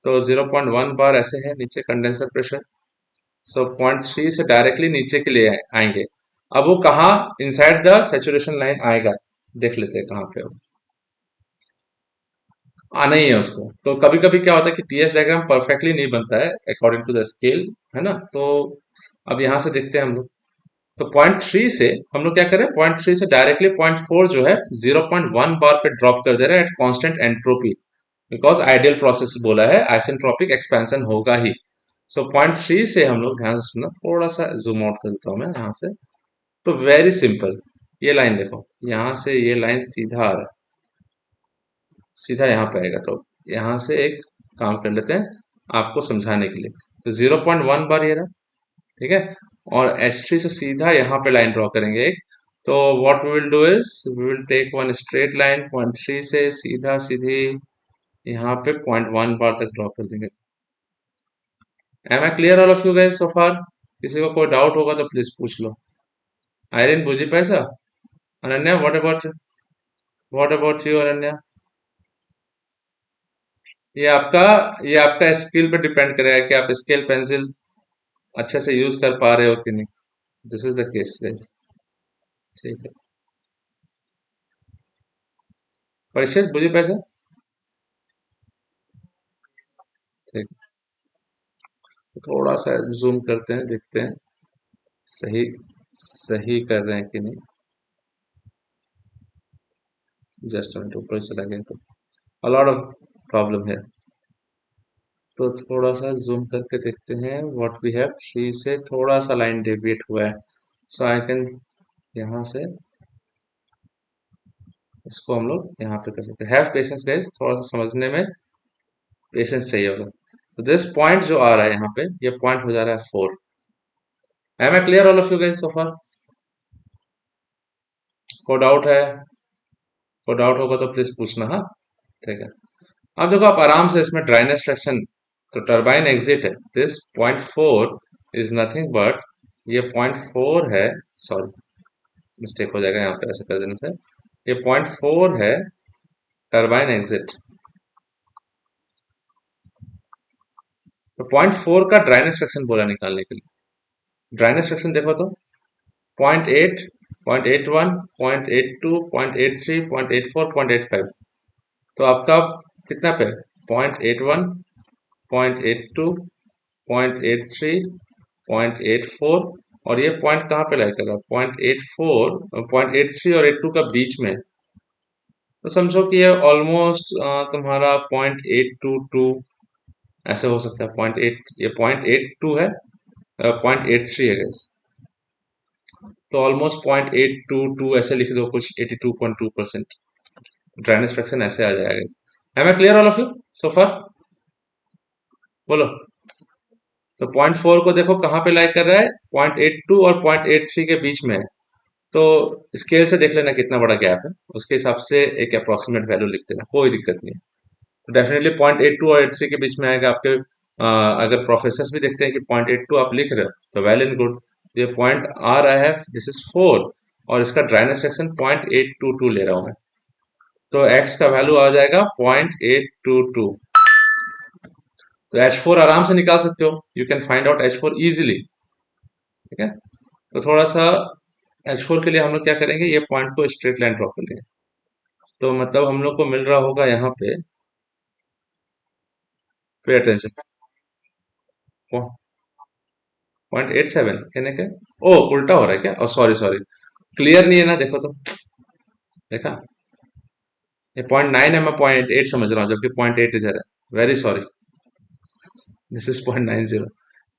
तो 0.1 बार ऐसे है नीचे कंडेंसर प्रेशर, सो 0.3 से डायरेक्टली नीचे के लिए आएंगे। अब वो कहाँ इनसाइड द सैचुरेशन लाइन आएगा, देख लेते हैं कहाँ पे वो आना ही है उसको। तो कभी कभी क्या होता है कि टीएस डायग्राम परफेक्टली नहीं बनता है अकॉर्डिंग टू द स्केल, है ना। तो अब यहाँ से देखते हैं हम लोग, तो 0.3 से हम लोग क्या करें, 0.3 से डायरेक्टली 0.4 जो है 0.1 बार पे ड्रॉप कर दे रहे हैं at constant entropy, because ideal process बोला है, आइसेंट्रोपिक एक्सपेंशन होगा ही। सो 0.3 से हम लोग, ध्यान से सुनना, थोड़ा सा जूम आउट कर देता हूँ मैं यहाँ से, तो वेरी सिंपल, ये लाइन देखो, यहाँ से ये लाइन सीधा आ रहा है, सीधा यहाँ पे आएगा। तो यहाँ से एक काम कर लेते हैं आपको समझाने के लिए। तो 0.1 बार ये रहा, ठीक है, और H3 से सीधा यहाँ पे लाइन ड्रॉ करेंगे एक। तो what we will do is we will take one straight line, point 3 से सीधा सीधी यहाँ पे 0.1 बार तक ड्रॉ कर देंगे। Am I clear all of you guys so far? किसी को कोई डाउट होगा तो प्लीज पूछ लो। आयरन बुझी पैसा? Ananya what about you Ananya? ये आपका ये आपका स्किल पे डिपेंड करेगा कि आप स्केल पेंसिल अच्छे से यूज कर पा रहे हो कि नहीं। This is the case guys, ठीक है। परीक्षित बुझी पैसा? ठीक। तो थोड़ा सा जूम करते हैं, देखते हैं सही सही कर रहे हैं कि नहीं। जस्ट मिनट, ऊपर चला गया तो अ लॉट ऑफ प्रॉब्लम है। तो थोड़ा सा जूम करके देखते हैं व्हाट वी हैव। 3 से थोड़ा सा लाइन डेविएट हुआ है, सो आई कैन यहाँ से इसको हम लोग यहाँ पे कर सकते हैं। हैव पेशेंस गाइस, थोड़ा सा समझने में पेशेंस चाहिए होगा। तो दिस पॉइंट जो आ रहा है यहाँ पे, ये पॉइंट हो जा रहा है 4। Am I clear all of you guys so far? को डाउट है? को डाउट होगा तो प्लीज पूछना, हाँ, ठीक है। अब देखो आप आराम से इसमें ड्राइनेस फ्रैक्शन, तो टरबाइन एग्जिट है, दिस 0.4 इज नथिंग बट, ये 0.4 है, सॉरी मिस्टेक हो जाएगा यहाँ पे ऐसे कर देने से, ये 0.4 है टरबाइन एग्जिट। तो 0.4 का ड्राइनेस फ्रैक्शन बोला निकालने के लिए। ड्राइनेस फ्रैक्शन देखो तो 0.8, 0.81, 0.82, 0.83, 0.84, 0.85। तो आपका कितना पे? 0.81, 0.82, 0.83, 0.84, और ये पॉइंट कहाँ पे लाई कर रहा है? 0.84, 0.83 और 82 का बीच में। तो समझो कि ये ऑलमोस्ट तुम्हारा 0.822 ऐसे हो सकता है। 0.8, ये 0.82 है, 0.83 है गैस, तो ऑलमोस्ट 0.822 ऐसे लिख दो कुछ, 82.2%। ड्राइनेस फ्रैक्शन ऐसे आ जाएगा। Am I clear all of you so far? बोलो। तो 0.4 को देखो कहाँ पे लाइक कर रहा है, 0.82 और 0.83 के बीच में है। तो स्केल से देख लेना कितना बड़ा गैप है, उसके हिसाब से एक अप्रोक्सीमेट वैल्यू लिख देना, कोई दिक्कत नहीं है। तो डेफिनेटली 0.82 और 83 के बीच में आएगा आपके। अगर प्रोफेसर भी देखते हैं कि 0.82 आप लिख रहे हो तो वेल एंड गुड। ये पॉइंट आ रहा है, दिस इज 4, और इसका ड्राइनेस फ्रैक्शन 0.822 ले रहा हूं मैं, तो x का वैल्यू आ जाएगा 0.822। तो H4 आराम से निकाल सकते हो, you can find out H4 easily, ठीक है। तो थोड़ा सा H4 के लिए हम लोग क्या करेंगे, ये पॉइंट को स्ट्रेट लाइन ड्रॉ कर लेंगे। तो मतलब हम लोग को मिल रहा होगा यहाँ पे अटेंशन 0.87 कहने के, ओ उल्टा हो रहा है क्या? ओ सॉरी सॉरी, क्लियर नहीं है ना, देखो तो, देखा, ये 0.9 है, मैं 0.8 समझ रहा हूँ, जबकि 0.8 इधर है। Very sorry, this is 0.90,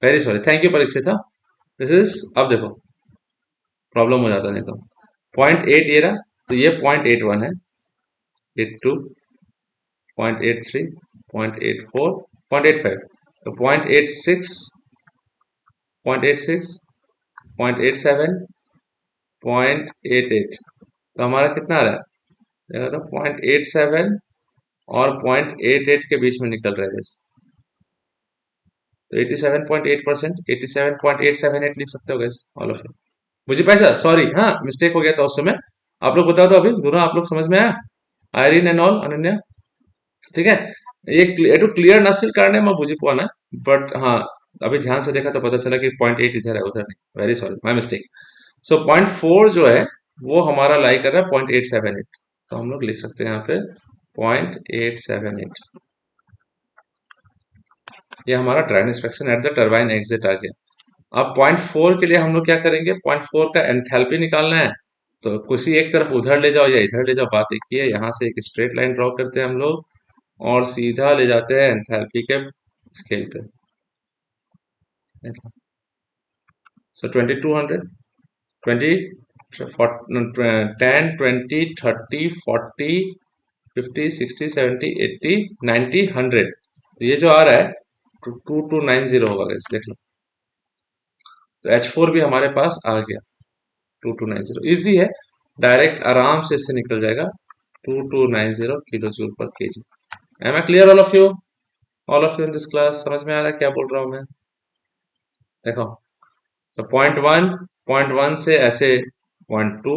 very sorry, thank you Parikshit. हाँ, दिस इज, अब देखो प्रॉब्लम हो जाता नहीं तो। 0.8 ये रहा, तो ये 0.81 है, 82, 0.83, 0.84, 0.85, तो 0.86, 0.86, 0.87, 0.88, तो हमारा कितना आ रहा है? देखो तो 0.87 और 0.88 के बीच में निकल रहा है बस। तो 87.8%, 87.878 लिख सकते हो गैस ऑल ऑफ यू। मुझे पैसा, सॉरी, हाँ मिस्टेक हो गया था उस समय। आप लोग बताओ तो अभी दोनों आप लोग समझ में आया? आयरीन एंड ऑल, अनन्या, ठीक है। ये तो क्लियर नसिल करने में बुझी पाना, बट हाँ अभी ध्यान से देखा तो पता चला कि 0.8 इधर है उधर नहीं, वेरी सॉरी माय मिस्टेक। सो 0.4 जो है वो हमारा लाई कर रहा है 0.878, तो हम लोग लिख सकते हैं यहाँ पे 0.878। ये हमारा dryness fraction at the turbine exit आ गया। अब 0.4 के लिए हम लोग क्या करेंगे, 0.4 का एंथैल्पी निकालना है, तो किसी एक तरफ उधर ले जाओ या इधर ले जाओ, बात एक ही है। यहाँ से एक स्ट्रेट लाइन ड्रॉ करते हैं हम लोग और सीधा ले जाते हैं एंथैल्पी के स्केल पे। सो 2200, 20 10 20 30 40 50 60 70 80 90 100। तो ये जो आ रहा है 2290 होगा guys, देख लो। तो H4 भी हमारे पास आ गया 2290, इजी है, डायरेक्ट आराम से इससे निकल जाएगा 2290 kilo joule per KG. Am I clear all of you in this class? समझ में आ रहा है क्या बोल रहा हूँ मैं? देखो, तो पॉइंट वन से ऐसे पॉइंट 2,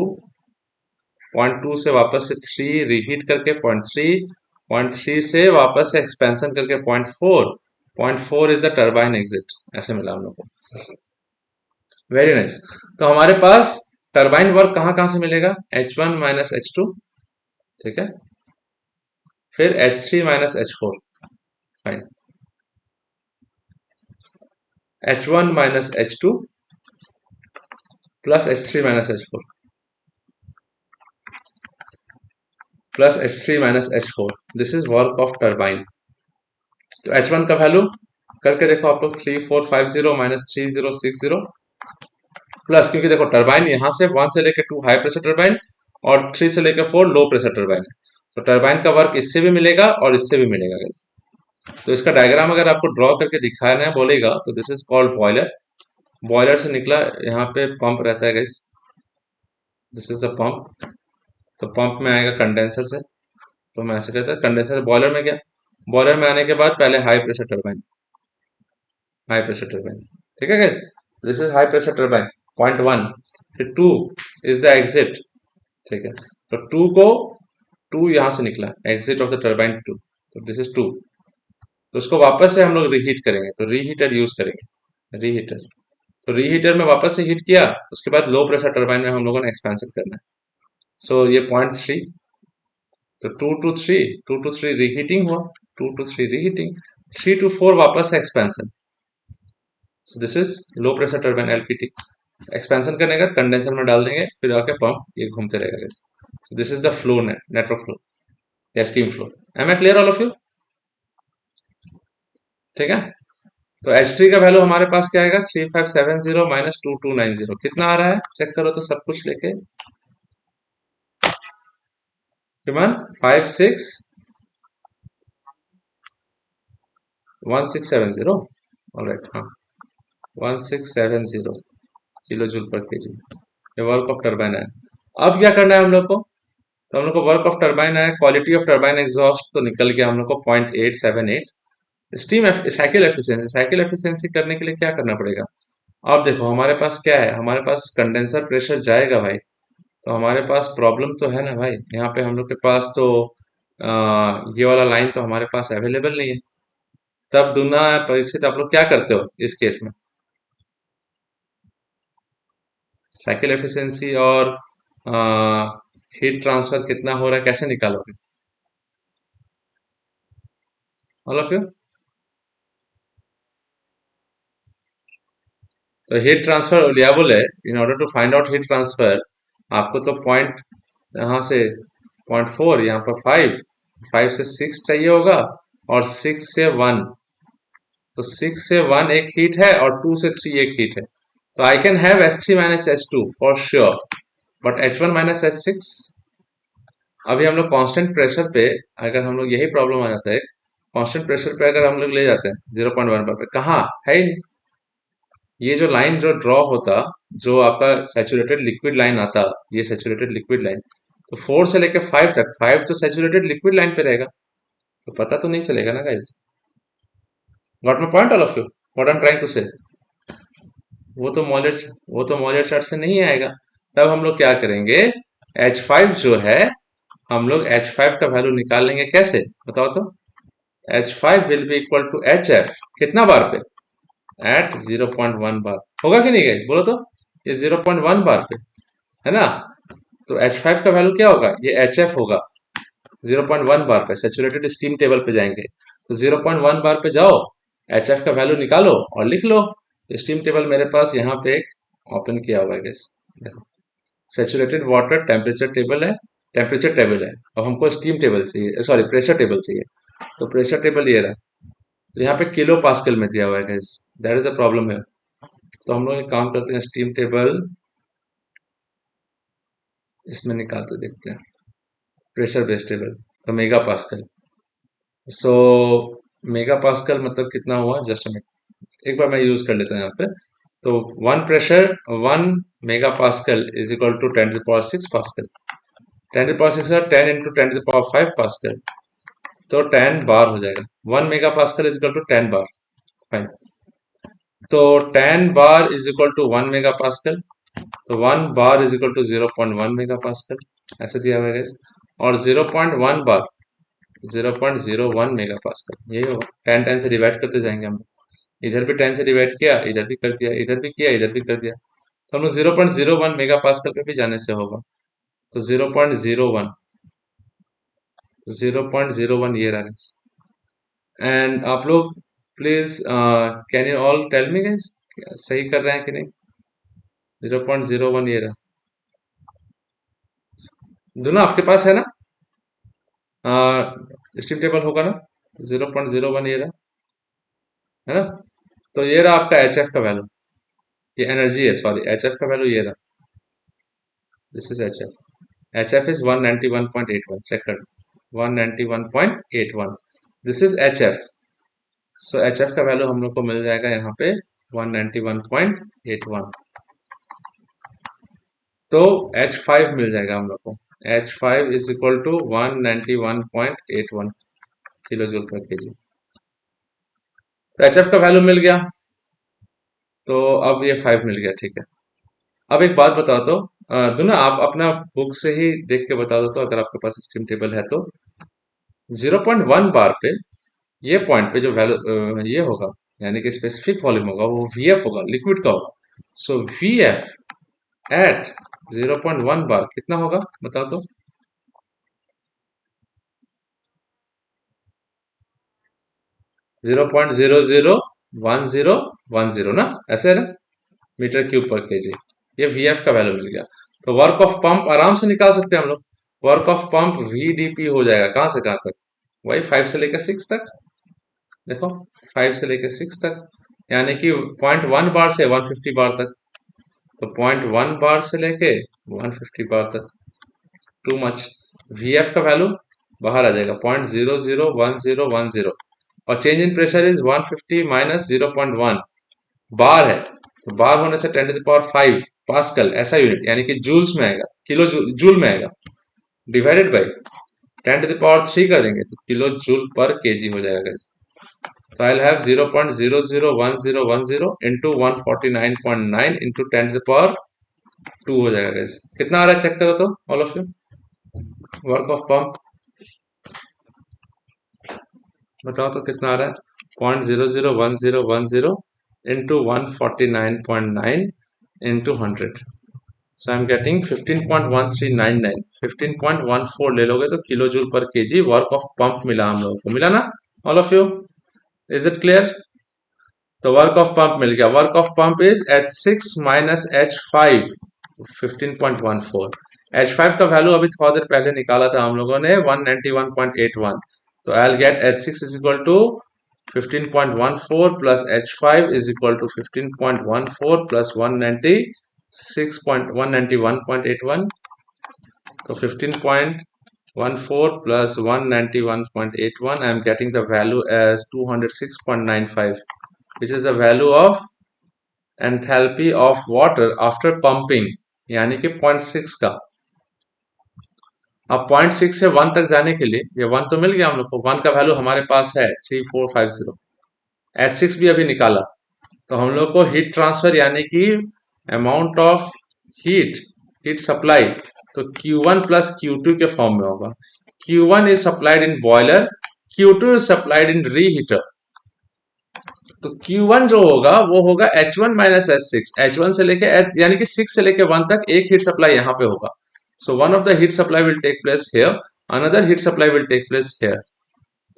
पॉइंट 2 से वापस से 3 रीहीट करके पॉइंट थ्री से वापस से एक्सपेंशन करके point four is the turbine exit, ऐसे मिला हम लोग को। Very nice. तो हमारे पास टर्बाइन वर्क कहाँ कहाँ से मिलेगा? H1 माइनस H2, ठीक है, फिर H3 minus H4, fine, H1 minus H2 plus H3 minus H4 plus H3 minus H4, this is work of turbine. तो H1 का वैल्यू करके देखो आप लोग, 3450 माइनस 3060 प्लस, क्योंकि देखो टर्बाइन यहाँ से 1 से लेकर 2 हाई प्रेशर टर्बाइन और 3 से लेकर 4 लो प्रेशर टर्बाइन है, तो टर्बाइन का वर्क इससे भी मिलेगा और इससे भी मिलेगा गाइस। तो इसका डायग्राम अगर आपको ड्रॉ करके दिखाना है बोलेगा तो this is called boiler. Boiler से निकला यहाँ पे पंप रहता है guys, this is the pump. तो पंप में आएगा कंडेंसर से, तो मैं ऐसे कहता है कंडेंसर बॉयलर में गया, बॉयलर में आने के बाद पहले हाई प्रेशर टर्बाइन, ठीक है guys, this is high pressure turbine point 1, फिर 2 इज द एग्जिट, ठीक है, तो 2 यहां से निकला एग्जिट ऑफ द टर्बाइन 2, तो दिस इज 2। तो उसको वापस से हम लोग रीहीट करेंगे, तो रीहीटर यूज करेंगे, रीहीटर। तो रीहीटर में वापस से हीट किया, उसके बाद लो प्रेशर टर्बाइन में हम लोगों ने एक्सपेंशन करना है। सो ये पॉइंट 3, तो 2 to 3 रीहीटिंग हुआ, 2 to 3 रीहीटिंग, 3 to 4 वापस से expansion. So this is low pressure turbine LPT. Expansion करने का कंडेंसर में डाल देंगे, फिर आके पंप ये घूमते रहेगा। This is the flow network flow या steam flow. Am I clear all of you? ठीक है। तो H3 का वैल्यू हमारे पास क्या आएगा? 3570 माइनस 2290, कितना आ रहा है चेक करो तो सब कुछ लेके, किमान 1670, ऑलराइट, हाँ 1670 किलो जूल पर केजी, ये वर्क ऑफ टर्बाइन है। अब क्या करना है हम लोग को? तो हम लोग को वर्क ऑफ टर्बाइन है, क्वालिटी ऑफ टर्बाइन एग्जॉस्ट तो निकल गया हम लोग को 0.878। स्टीम साइकिल एफिशिएंसी करने के लिए क्या करना पड़ेगा? अब देखो हमारे पास क्या है, हमारे पास कंडेंसर प्रेशर जाएगा भाई, तो हमारे पास प्रॉब्लम तो है ना भाई, यहाँ पे हम लोग के पास तो ये वाला लाइन तो हमारे पास अवेलेबल नहीं है। तब दुना परीक्षित आप लोग क्या करते हो इस केस में? साइकिल एफिशिएंसी और हीट ट्रांसफर कितना हो रहा है कैसे निकालोगे? All of you? तो हीट ट्रांसफर लियाबल है, in order to find out heat transfer आपको तो पॉइंट यहाँ से 0.4, यहाँ पर 5 से 6 चाहिए होगा, और 6 से 1, तो 6 से 1 एक हीट है और 2 से 3 एक हीट है, तो I can have H3 minus H2 for sure, but H1 minus H6। अभी हम लोग कांस्टेंट प्रेशर पे, अगर हम लोग यही प्रॉब्लम आ जाता है, कांस्टेंट प्रेशर पे अगर हम लोग ले जाते हैं 0.1 पर, कहाँ है ही नहीं। ये जो लाइन जो ड्रॉ होता, जो आपका सैचुरेटेड लिक्विड लाइन आता, ये सैचुरेटेड लिक्विड लाइन, तो 4 से लेकर 5 तक, 5 तो सैचुरेटेड लिक्विड लाइन पे रहेगा, तो पता तो नहीं चलेगा ना guys. Got my point all of you? What I am trying to say, वो तो मॉलियर चार्ट से नहीं आएगा। तब हम लोग क्या करेंगे, H5 जो है, हम लोग H5 का वैल्यू निकाल लेंगे, कैसे बताओ तो? H5 will be equal to HF, कितना बार पे? एट 0.1 बार, होगा कि नहीं गाइस, बोलो तो? ये 0.1 बार पे है ना, तो H5 का वैल्यू क्या होगा? ये HF होगा 0.1 बार पे, सेचुरेटेड स्टीम टेबल पे जाएंगे, तो 0.1 बार पे जाओ, HF का वैल्यू निकालो और लिख लो। स्टीम टेबल मेरे पास यहाँ पे एक ओपन किया हुआ है गाइस, देखो सेचुरेटेड वाटर टेम्परेचर टेबल है। अब हमको स्टीम टेबल चाहिए, सॉरी प्रेशर टेबल चाहिए, तो प्रेशर टेबल ये रहा, तो यहाँ पे किलो पास्कल में दिया हुआ है guys, that is a problem है। तो हम लोग एक काम करते हैं, स्टीम टेबल इसमें निकालते देखते हैं प्रेशर बेस टेबल। तो मेगा पास्कल, सो मेगा पास्कल मतलब कितना हुआ, जस्ट एक बार मैं यूज कर लेता हूँ यहाँ पे। तो one pressure, 1 mega pascal is equal to 10⁶ pascal. 10⁶ 10 × 10⁵ pascal, तो 10 बार हो जाएगा। 1 mega pascal is equal to 10 bar. Fine. तो 10 bar is equal to 1 mega pascal. तो 1 bar is equal to 0.1 mega pascal, ऐसे दिया हुआ है guys। और 0.1 बार 0.01 मेगा पास्कल, यही होगा। 10 से डिवाइड करते जाएंगे हम लोग। इधर भी 10 से डिवाइड किया, इधर भी कर दिया, इधर भी किया, इधर भी कर दिया। तो हम लोग 0.01 मेगा पास्कल पे भी जाने से होगा। तो 0.01, 0.01 ये रहा। एंड आप लोग please can you all tell me guys, सही कर रहे हैं कि नहीं? 0.01 ये रहा। दोनों आपके पास है ना? स्ट्रीम टेबल होगा ना? 0.01 ये रहा, है ना? तो ये रहा आपका एच एफ का वैल्यू, ये एनर्जी है, सॉरी एच एफ का वैल्यू ये रहा। This is H F. H F is 191.81, check कर, 191.81। This is H F. So H F का वैल्यू हम लोग को मिल जाएगा यहाँ पे 191.81। तो H5 मिल जाएगा हम लोग को। H5 is equal to 191.81 kilo joule per KG. तो HF का वैल्यू मिल गया, तो अब ये 5 मिल गया, ठीक है। अब एक बात बताओ तो, दोनों आप अपना बुक से ही देख के बता दो तो, अगर आपके पास स्टीम टेबल है तो। 0.1 बार पे, ये पॉइंट पे जो वैल्यू ये होगा, यानी कि स्पेसिफिक वॉल्यूम होगा, वो VF होगा, लिक्विड का होगा। सो VF एट 0.1 बार कितना होगा बताओ तो? 0.001010 ना, ऐसे है ना, मीटर क्यूब पर केजी। ये VF का वैल्यू मिल गया। तो वर्क ऑफ पंप आराम से निकाल सकते हैं हम लोग। वर्क ऑफ पंप VDP हो जाएगा कहां से कहां तक, वही 5 से लेकर 6 तक। देखो 5 से लेकर 6 तक, यानी कि 0.1 बार से 150 बार तक। तो 0.1 बार से लेके 150 बार तक, टू मच। VF का वैल्यू बाहर आ जाएगा 0.001010, और change in pressure is 150 minus 0.1 बार है। तो बार होने से 10⁵ पास्कल ऐसा यूनिट, यानी कि जूल्स में आएगा, किलो जूल में आएगा, डिवाइडेड बाई 10⁻³ कर देंगे तो किलो जूल पर केजी हो जाएगा। तो आई हैव 0.001010 इंटू 149.9 इंटू 10⁻² हो जाएगा। कितना आ रहा है चेक करो तो all of you, work of pump बताओ तो कितना आ रहा है। 0.001010 into 149.9 into 100, so I'm getting 15.1399, 15.14 ले लोगे तो kilo joule per KG work of pump मिला हम लोगों को, मिला ना all of you? Is it clear? तो वर्क ऑफ पंप मिल गया। Work of pump is H6 minus H5, 15.14। H5 का वैल्यू अभी थोड़ा देर पहले निकाला था हम लोगों ने 191.81। तो I will get H6 is equal to 15.14 plus H5 is equal to 15.14 plus 191.81। तो 15.14 plus 191.81, I am getting the value as 206.95, which is the value of enthalpy of water after pumping, यानी कि 0.6 का। अब 0.6 से 1 तक जाने के लिए, ये 1 तो मिल गया हम लोग को, 1 का वैल्यू हमारे पास है 3450। H6 भी अभी निकाला, तो हम लोग को हीट ट्रांसफर यानी कि अमाउंट ऑफ हीट सप्लाई, तो Q1 प्लस Q2 के फॉर्म में होगा। Q1 is supplied in boiler, Q2 is supplied in reheater. तो Q1 जो होगा वो होगा H1 माइनस H6, H1 से लेके यानी कि 6 से लेके 1 तक एक हीट सप्लाई यहाँ पे होगा। So one of the heat supply will take place here, another heat supply will take place here,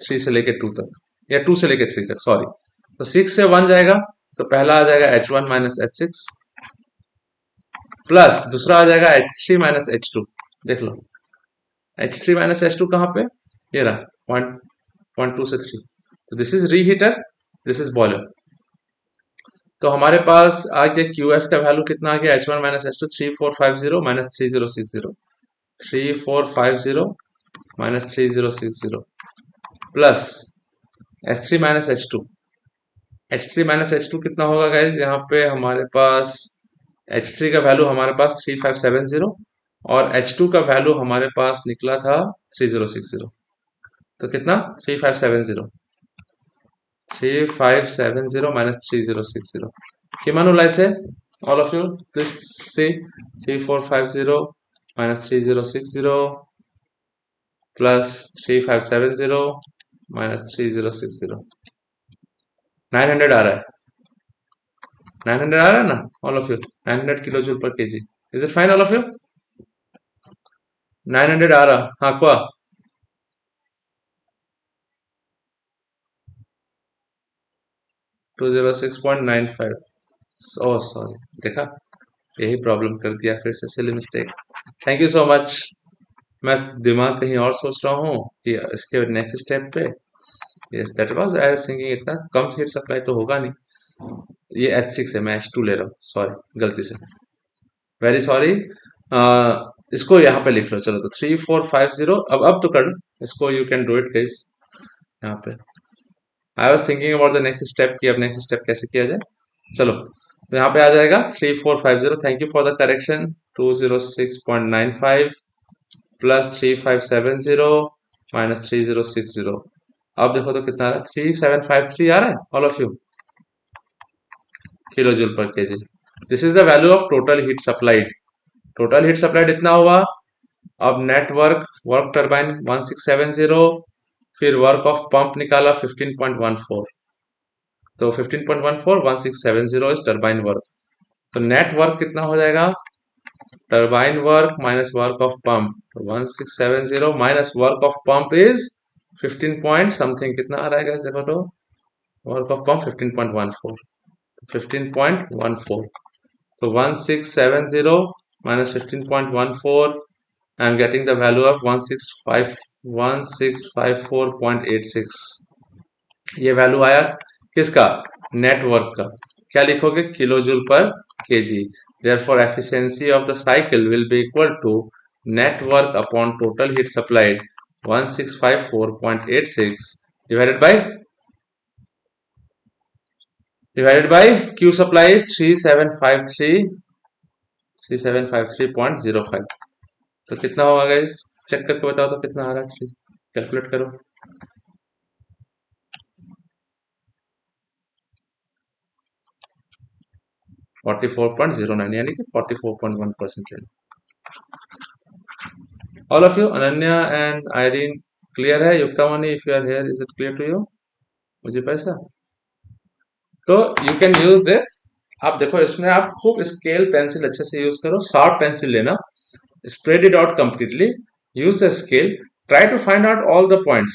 3 से लेके 2 तक, या 2 से लेके 3 तक, सॉरी। तो 6 से 1 जाएगा, तो पहला आ जाएगा H1 माइनस H6, प्लस दूसरा आ जाएगा H3 माइनस H2। देख लो H3 माइनस H2 कहाँ पे, ये रहा 0.2 से 3। तो this is reheater, this is boiler. तो हमारे पास आ गया QS का वैल्यू कितना आ गया, H1 minus H2 3450 minus 3060। 3450 minus 3060 plus H3 minus H2। H3 minus H2 कितना होगा गाइज? यहाँ पे हमारे पास H3 का वैल्यू हमारे पास 3570 और H2 का वैल्यू हमारे पास निकला था 3060। तो कितना? 3570 माइनस 3060 कि मानो लाइसे all of you please see 3450 minus 3060 plus 3570 minus 3060 900 आ रहा है। 900 आ रहा है ना all of you? 900 kilo joule per KG. Is it fine all of you? 900 आ रहा? हाँ क्या? 206.95। ओह सॉरी, देखा, यही प्रॉब्लम कर दिया फिर से, silly mistake. Thank you so much. मैं दिमाग कहीं और सोच रहा हूँ कि इसके नेक्स्ट स्टेप पे। Yes that was I was thinking इतना कम हीट सप्लाई तो होगा नहीं। ये H6 है, मैं H2 ले रहा हूँ, सॉरी गलती से, वेरी सॉरी। इसको यहाँ पे लिख लो, चलो। तो 3450 अब तो कर लो इसको, you can do it guys. यहाँ पे I was thinking about the next step कि अब नेक्स्ट स्टेप कैसे किया जाए। चलो, तो यहाँ पे आ जाएगा 3450। Thank you for the correction. 206.95 plus 3570 minus 3060। अब देखो तो कितना आ रहा है? 3753 आ रहा है all of you, kilo joule per KG. This is the value of total heat supplied. Total heat supplied इतना हुआ। अब नेटवर्क वर्क टरबाइन 1670, फिर वर्क ऑफ पंप निकाला 15.14। तो 15.14 1670 इज टरबाइन वर्क। तो नेट वर्क कितना हो जाएगा? Turbine work minus work of pump. तो 1670 minus work of pump is 15 point something. कितना आ रहा है guys? देखो तो, work of pump 15.14। 15.14, so 1670 minus 15.14, I am getting the value of 1654.86। ये वैल्यू आया किसका? नेटवर्क का। क्या लिखोगे? Kilo joule per KG. therefore efficiency of the cycle will be equal to net work upon total heat supplied 1654.86 divided by Q supply is 3753.05। तो कितना होगा guys? Check करके बताओ तो कितना आ रहा है। कैलकुलेट करो। 44.09 यानी कि 44.1%। All of you, Ananya and Irene clear है? Yuktamani if you are here, is it clear to you? मुझे पैसा, तो यू कैन यूज दिस। आप देखो, इसमें आप खूब स्केल पेंसिल अच्छे से यूज करो, शार्प पेंसिल लेना, spread it out completely, use the scale, try to find out all the points.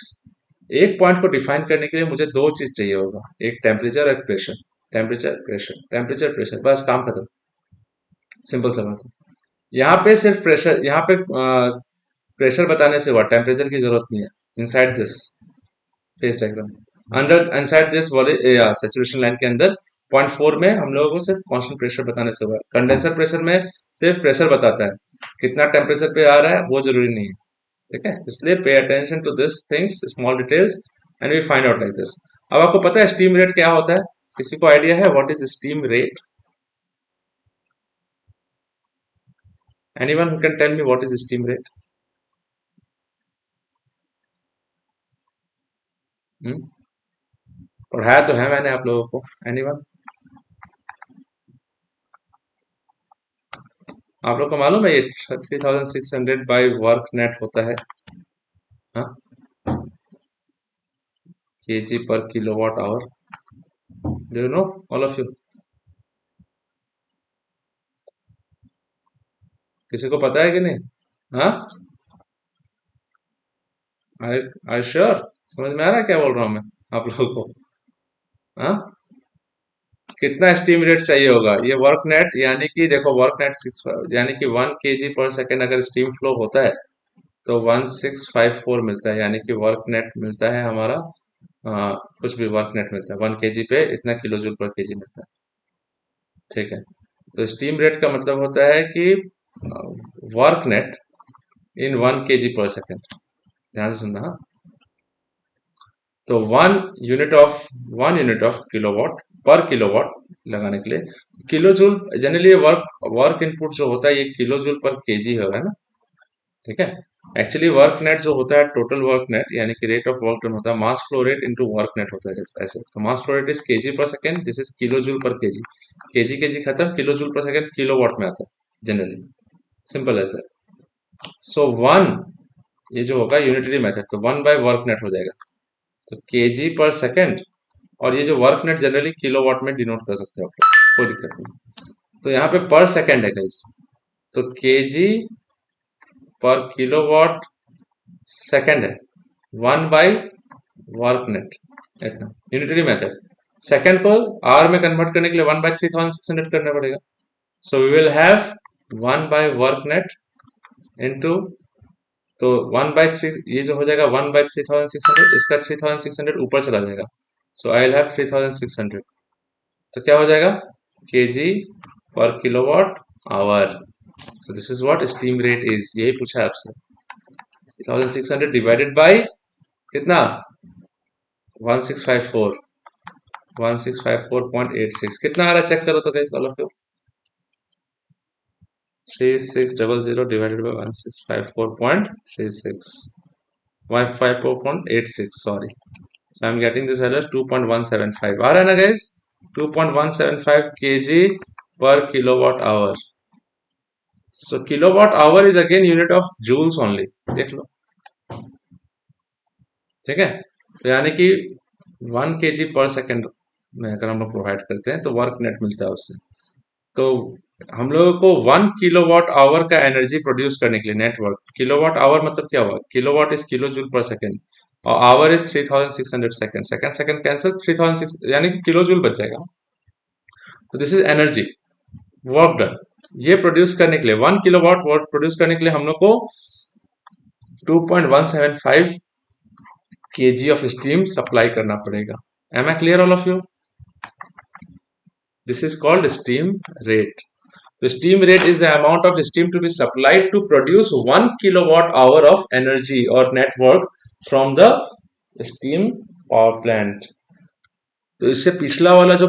एक पॉइंट को डिफाइन करने के लिए मुझे दो चीज चाहिए होगा, एक टेम्परेचर, एक pressure. Temperature pressure, temperature pressure, बस काम खत्म। सिंपल सा बात है। यहाँ पे सिर्फ प्रेशर, यहाँ पे प्रेशर बताने से हुआ, टेम्परेचर की जरूरत नहीं है। इनसाइड दिस फेज डायग्राम, अंदर इनसाइड दिस वाले सैचुरेशन लाइन के अंदर 0.4 में हम लोगों को सिर्फ कांस्टेंट प्रेशर बताने से हुआ। कंडेंसर प्रेशर में सिर्फ प्रेशर बताता है, कितना टेम्परेचर पे आ रहा है वो जरूरी नहीं है। ठीक है, इसलिए pay attention to this things, small details, and we find out like this. अब आपको पता है स्टीम रेट क्या होता है? किसी को आइडिया है what is steam rate? Anyone who can tell me what is steam rate? पढ़ाया तो है मैंने आप लोगों को। एनीवन? आप लोग को मालूम है ये 3600 बाई वर्क नेट होता है, हाँ, केजी पर kilowatt hour. Do you know all of you? किसी को पता है कि नहीं? हाँ, आई श्योर? समझ में आ रहा है क्या बोल रहा हूँ मैं आप लोगों को? हाँ, कितना स्टीम रेट चाहिए होगा? ये वर्क नेट यानी कि देखो, वर्क नेट 6 यानी कि 1 kg पर सेकेंड अगर स्टीम फ्लो होता है तो 1654 मिलता है, यानी कि वर्क नेट मिलता है हमारा। कुछ भी वर्क नेट मिलता है 1 kg पे इतना किलो जूल पर केजी मिलता है। ठीक है, तो स्टीम रेट का मतलब होता है कि वर्क नेट इन 1 kg/सेकेंड। ध्यान से सुनना। हाँ, तो वन यूनिट ऑफ किलोवाट पर किलोवाट लगाने के लिए kilo joule, generally work work input जो होता है ये किलो जूल पर केजी होगा ना। ठीक है। एक्चुअली वर्क नेट जो होता है, टोटल वर्क नेट यानी कि रेट ऑफ वर्क डन होता है, mass flow rate into work net होता है ऐसे। तो mass flow rate is KG per second, this is kilo joule per KG. KG KG खत्म, kilo joule per second kilowatt में आता है generally. Simple as that. So one, ये जो होगा यूनिटरी मेथड, तो 1/वर्क नेट हो जाएगा। तो केजी पर सेकेंड, और ये जो वर्क नेट जनरली किलोवाट में डिनोट कर सकते हो आप लोग, कोई दिक्कत नहीं। तो यहाँ पे पर सेकेंड है गाइस, तो केजी पर किलोवाट सेकेंड है, 1/वर्क नेट, इतना यूनिटरी मेथड। सेकेंड को आवर में कन्वर्ट करने के लिए 1/3600 करना पड़ेगा। सो वी विल हैव 1/वर्क नेट इंटू, तो 1/3, ये जो हो जाएगा 1/3600, इसका 3600 ऊपर चला जाएगा। So I will have 3600। तो क्या हो जाएगा, केजी पर kilowatt hour. So this is what steam rate is, यही पूछा है आपसे। 3600 डिवाइडेड बाय कितना, 1654, 1654.86 कितना आ रहा है, चेक करो तो guys all of you. 3600 divided by 1654.36, 154.86, sorry. So I'm getting this value as 2.175 आ रहा है ना guys, 2.175 kg per kilowatt hour. So kilowatt hour is again unit of joules only, देख लो। ठीक है। तो यानी कि 1 kg/सेकेंड में अगर हम लोग प्रोवाइड करते हैं तो वर्क नेट मिलता है उससे। तो हम लोगों को 1 kWh का एनर्जी प्रोड्यूस करने के लिए, नेटवर्क, किलोवाट आवर मतलब क्या हुआ, kilowatt is kilo joule per second, और hour is 3600 second, second second cancel, 3600 यानी कि किलो जूल बच जाएगा। तो this is energy work done. ये प्रोड्यूस करने के लिए 1 kW वर्क प्रोड्यूस करने के लिए हम लोग को 2.175 kg ऑफ स्टीम सप्लाई करना पड़ेगा। Am I clear all of you? This is called steam rate. The steam rate is the amount of steam to be supplied to produce 1 kWh of energy or net work from the steam power plant. तो इससे पिछला वाला जो,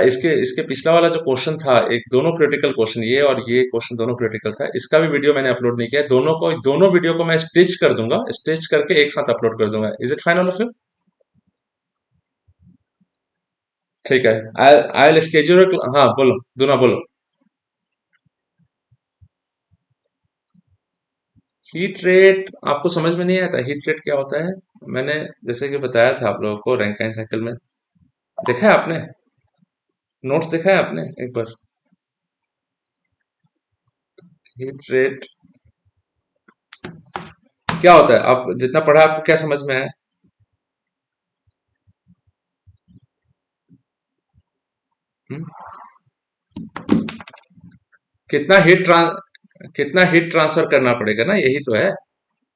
इसके इसके पिछला वाला जो क्वेश्चन था, एक दोनों क्रिटिकल क्वेश्चन, ये और ये क्वेश्चन दोनों क्रिटिकल था, इसका भी वीडियो मैंने अपलोड नहीं किया। दोनों वीडियो को मैं स्टिच कर दूंगा, स्टिच करके एक साथ अपलोड कर दूंगा। Is it fine all of you? ठीक है। I will schedule. हाँ बोलो, दूना बोलो। हीट रेट आपको समझ में नहीं आता, हीट रेट क्या होता है? मैंने जैसे कि बताया था आप लोगों को, रैंकाइन साइकिल में देखा है आपने, नोट्स देखा है आपने एक बार? हीट रेट क्या होता है, आप जितना पढ़ा आपको क्या समझ में आया? हम्म? कितना हीट ट्रांसफर करना पड़ेगा ना, यही तो है।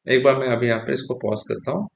एक बार मैं अभी यहाँ पे इसको पॉज करता हूँ।